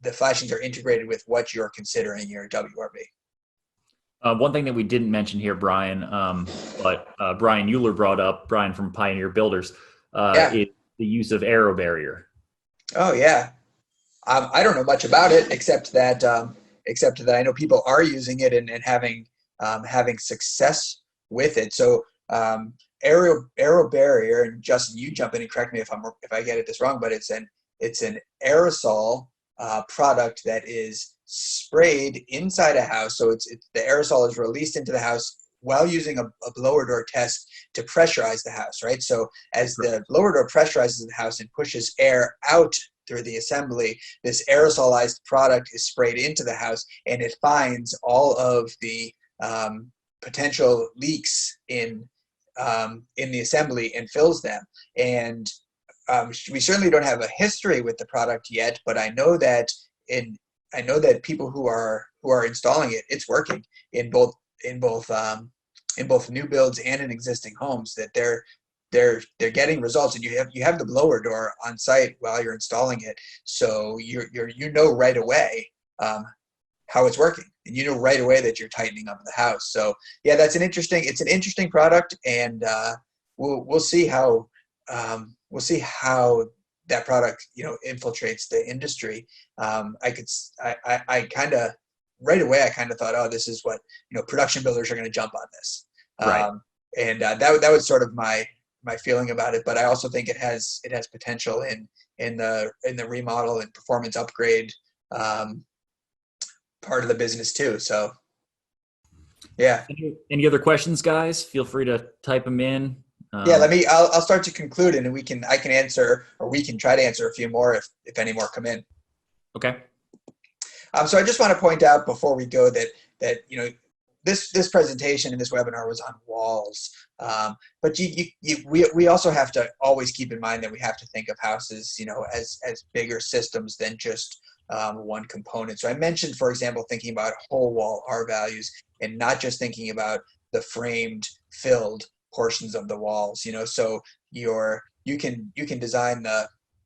A: the flashings are integrated with what you're considering your WRB.
B: One thing that we didn't mention here, Brian, but Brian Euler brought up, Brian from Pioneer Builders, is the use of aero barrier.
A: Oh yeah, I don't know much about it except that I know people are using it and having success with it. So aero barrier, and Justin, you jump in and correct me if I get this wrong, but it's an aerosol product that is sprayed inside a house. So the aerosol is released into the house while using a blower door test to pressurize the house, right? So as the blower door pressurizes the house and pushes air out through the assembly, this aerosolized product is sprayed into the house, and it finds all of the potential leaks in the assembly and fills them. And we certainly don't have a history with the product yet, but I know that I know that people who are installing it, it's working in both in both in both new builds and in existing homes, that they're getting results, and you have the blower door on site while you're installing it, so you know right away how it's working, and you know right away that you're tightening up the house. So yeah, it's an interesting product, and we'll see how that product infiltrates the industry. I kind of right away I kind of thought, oh, this is what production builders are going to jump on this,
B: Right.
A: and that was sort of my feeling about it. But I also think it has potential in the remodel and performance upgrade part of the business too. So yeah.
B: Any other questions, guys? Feel free to type them in.
A: Yeah, I'll start to conclude, and I can answer, or we can try to answer a few more if any more come in.
B: Okay.
A: So I just want to point out before we go that this presentation and this webinar was on walls, but we also have to always keep in mind that we have to think of houses as bigger systems than just one component. So I mentioned, for example, thinking about whole wall R values, and not just thinking about the framed filled portions of the walls. So you can design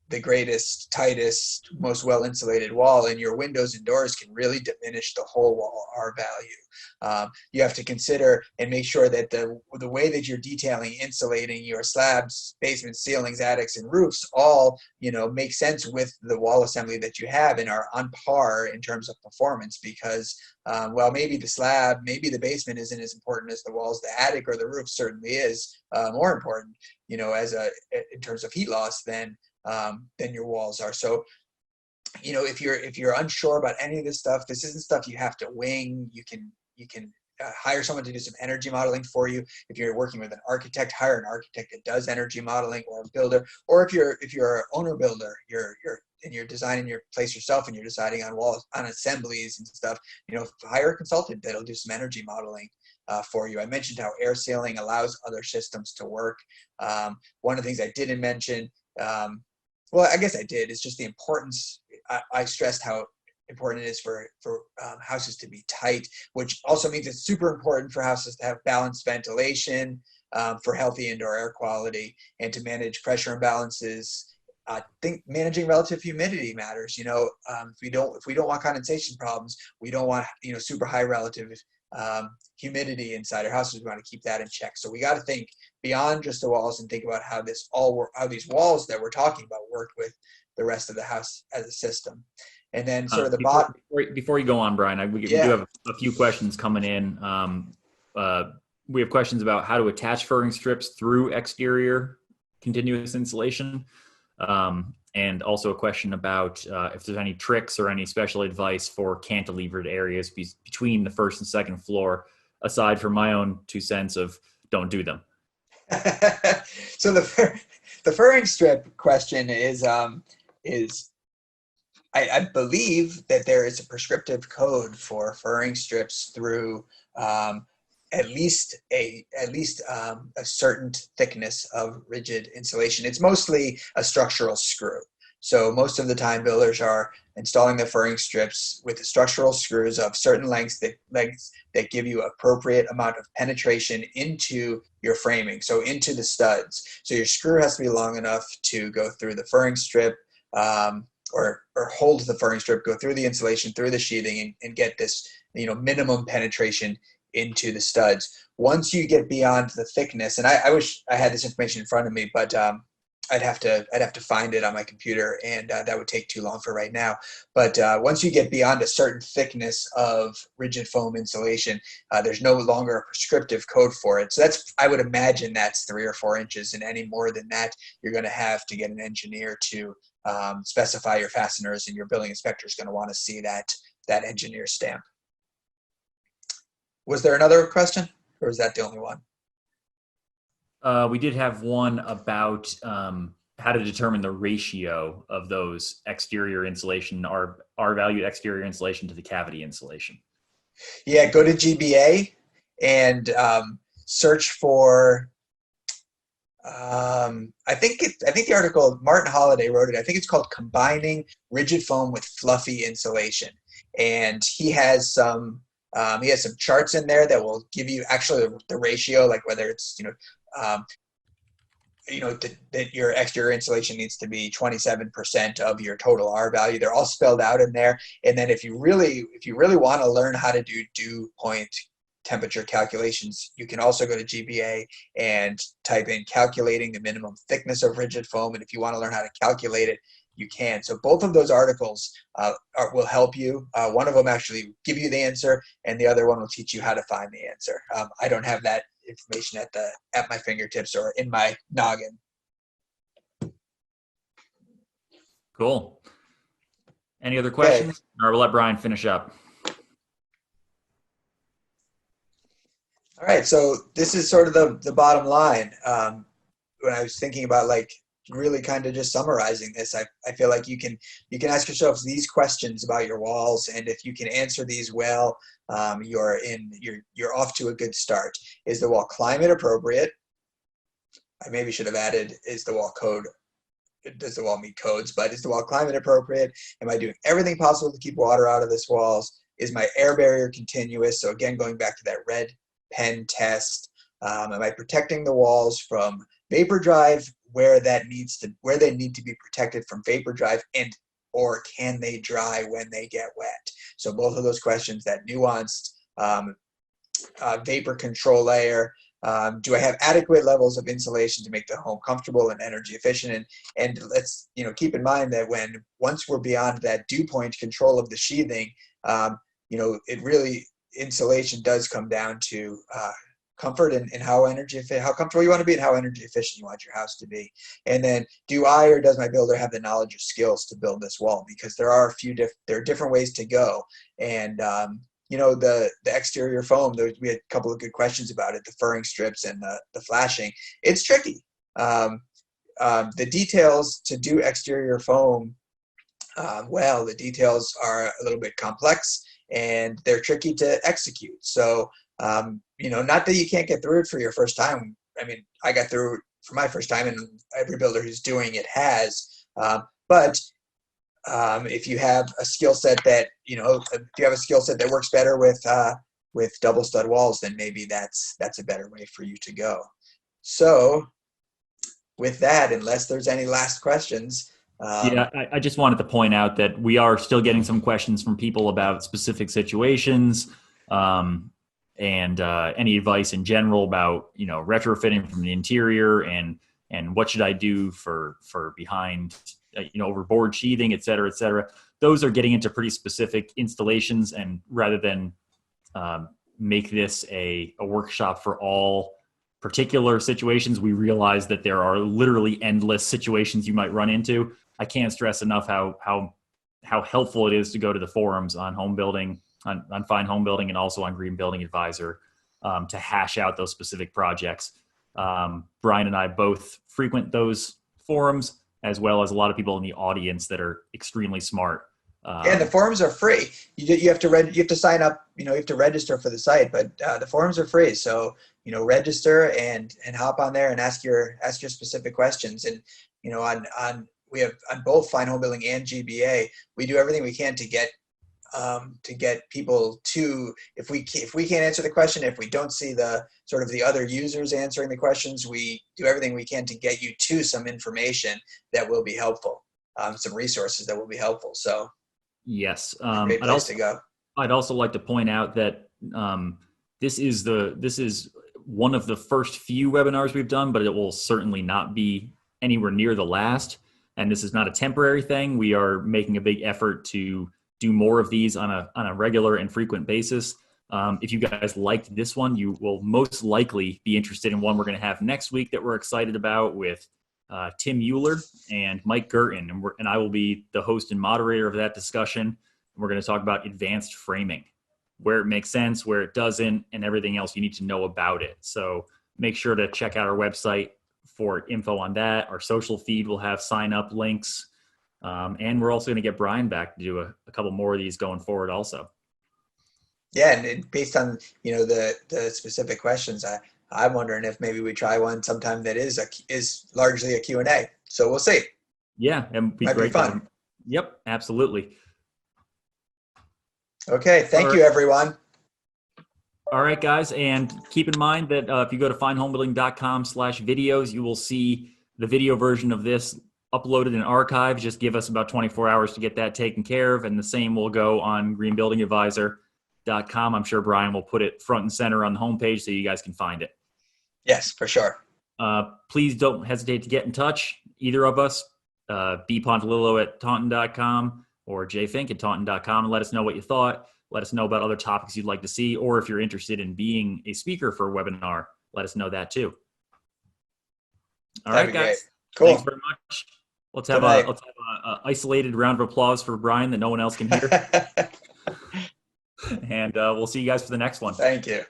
A: the greatest, tightest, most well insulated wall, and your windows and doors can really diminish the whole wall R value. You have to consider and make sure that the way that you're detailing, insulating your slabs, basements, ceilings, attics, and roofs all make sense with the wall assembly that you have and are on par in terms of performance. Because maybe the slab, maybe the basement isn't as important as the walls. The attic or the roof certainly is more important, in terms of heat loss than your walls are. So, if you're unsure about any of this stuff, this isn't stuff you have to wing. You can hire someone to do some energy modeling for you. If you're working with an architect, hire an architect that does energy modeling, or a builder. Or if you're an owner builder, you're designing your place yourself, and you're deciding on walls, on assemblies and stuff, hire a consultant that'll do some energy modeling for you. I mentioned how air sealing allows other systems to work. One of the things I didn't mention, well, I guess I did, is just the importance. I stressed how important it is for houses to be tight, which also means it's super important for houses to have balanced ventilation, for healthy indoor air quality, and to manage pressure imbalances. I think managing relative humidity matters. If we don't want condensation problems, we don't want super high relative humidity inside our houses. We want to keep that in check. So we got to think beyond just the walls and think about how these walls that we're talking about work with the rest of the house as a system. And then sort of the bottom.
B: Before you go on, Brian, we do have a few questions coming in. We have questions about how to attach furring strips through exterior continuous insulation. And also a question about if there's any tricks or any special advice for cantilevered areas between the first and second floor, aside from my own 2 cents of don't do them.
A: So the furring strip question is I believe that there is a prescriptive code for furring strips through at least a certain thickness of rigid insulation. It's mostly a structural screw. So most of the time builders are installing the furring strips with the structural screws of certain lengths that give you appropriate amount of penetration into your framing, so into the studs. So your screw has to be long enough to go through the furring strip, or hold the furring strip, go through the insulation, through the sheathing, and get this minimum penetration into the studs. Once you get beyond the thickness, and I wish I had this information in front of me, but I'd have to find it on my computer, and that would take too long for right now. But once you get beyond a certain thickness of rigid foam insulation, there's no longer a prescriptive code for it. So I would imagine that's 3 or 4 inches, and any more than that, you're going to have to get an engineer to specify your fasteners, and your building inspector is going to want to see that engineer stamp. Was there another question, or is that the only one?
B: We did have one about how to determine the ratio of those exterior insulation, our valued exterior insulation to the cavity insulation.
A: Yeah, go to GBA and search for. I think the article, Martin Holliday wrote it. I think it's called "Combining Rigid Foam with Fluffy Insulation," and he has some charts in there that will give you actually the ratio, like whether it's that your exterior insulation needs to be 27% of your total R value. They're all spelled out in there. And then if you really want to learn how to do dew point temperature calculations, you can also go to GBA and type in calculating the minimum thickness of rigid foam. And if you want to learn how to calculate it, you can. So both of those articles will help you. One of them actually give you the answer, and the other one will teach you how to find the answer. I don't have that information at my fingertips or in my noggin.
B: Cool. Any other questions? Okay. Or we'll let Brian finish up.
A: All right. So this is sort of the bottom line. When I was thinking about really kind of just summarizing this, I feel like you can ask yourself these questions about your walls, and if you can answer these well, you're off to a good start. Is the wall climate appropriate? I maybe should have added, is the wall does the wall meet codes? But is the wall climate appropriate? Am I doing everything possible to keep water out of this walls? Is my air barrier continuous? So again, going back to that red pen test, am I protecting the walls from vapor drive where they need to be protected from vapor drive, or can they dry when they get wet? So both of those questions, that nuanced vapor control layer, do I have adequate levels of insulation to make the home comfortable and energy efficient? And let's keep in mind that once we're beyond that dew point control of the sheathing, insulation does come down to comfort and how comfortable you want to be and how energy efficient you want your house to be. And then, do I or does my builder have the knowledge or skills to build this wall? Because there are different ways to go. And the exterior foam, we had a couple of good questions about it, the furring strips and the flashing. It's tricky. The details to do exterior foam, the details are a little bit complex and they're tricky to execute. So, not that you can't get through it for your first time. I mean, I got through it for my first time, and every builder who's doing it has. But if you have a skill set that works better with double stud walls, then maybe that's a better way for you to go. So, with that, unless there's any last questions.
B: I just wanted to point out that we are still getting some questions from people about specific situations. And any advice in general about retrofitting from the interior and what should I do for behind overboard sheathing, et cetera, et cetera. Those are getting into pretty specific installations, and rather than make this a workshop for all particular situations, we realize that there are literally endless situations you might run into. I can't stress enough how helpful it is to go to the forums on home building, on Fine Homebuilding, and also on Green Building Advisor to hash out those specific projects. Brian and I both frequent those forums, as well as a lot of people in the audience that are extremely smart.
A: And the forums are free. You have to sign up. You have to register for the site, but the forums are free. So register and hop on there and ask your specific questions. And we have on both Fine Homebuilding and GBA, we do everything we can to get people to, if we can't answer the question, if we don't see the sort of the other users answering the questions, we do everything we can to get you to some information that will be helpul, some resources that will be helpful. So
B: yes,
A: great place to go.
B: I'd also like to point out that this is one of the first few webinars we've done, but it will certainly not be anywhere near the last. And this is not a temporary thing. We are making a big effort to do more of these on a regular and frequent basis. If you guys liked this one, you will most likely be interested in one we're going to have next week that we're excited about with Tim Euler and Mike Gurton. And I will be the host and moderator of that discussion. We're going to talk about advanced framing, where it makes sense, where it doesn't, and everything else you need to know about it. So make sure to check out our website for info on that. Our social feed will have sign up links. And we're also going to get Brian back to do a couple more of these going forward also.
A: Yeah, and based on the specific questions, I'm wondering if maybe we try one sometime that is largely a Q&A. So we'll see.
B: Yeah, and
A: might be fun.
B: Yep, absolutely.
A: Okay. Thank you, everyone.
B: All right, guys. And keep in mind that if you go to finehomebuilding.com/videos, you will see the video version of this uploaded in archives. Just give us about 24 hours to get that taken care of. And the same will go on greenbuildingadvisor.com. I'm sure Brian will put it front and center on the homepage so you guys can find it.
A: Yes, for sure.
B: Please don't hesitate to get in touch, either of us, bpontolilo@taunton.com or jfink@taunton.com, and let us know what you thought. Let us know about other topics you'd like to see, or if you're interested in being a speaker for a webinar, let us know that too. All right, guys.
A: Great. Cool.
B: Thanks very much. Let's have a isolated round of applause for Brian that no one else can hear. And we'll see you guys for the next one.
A: Thank you.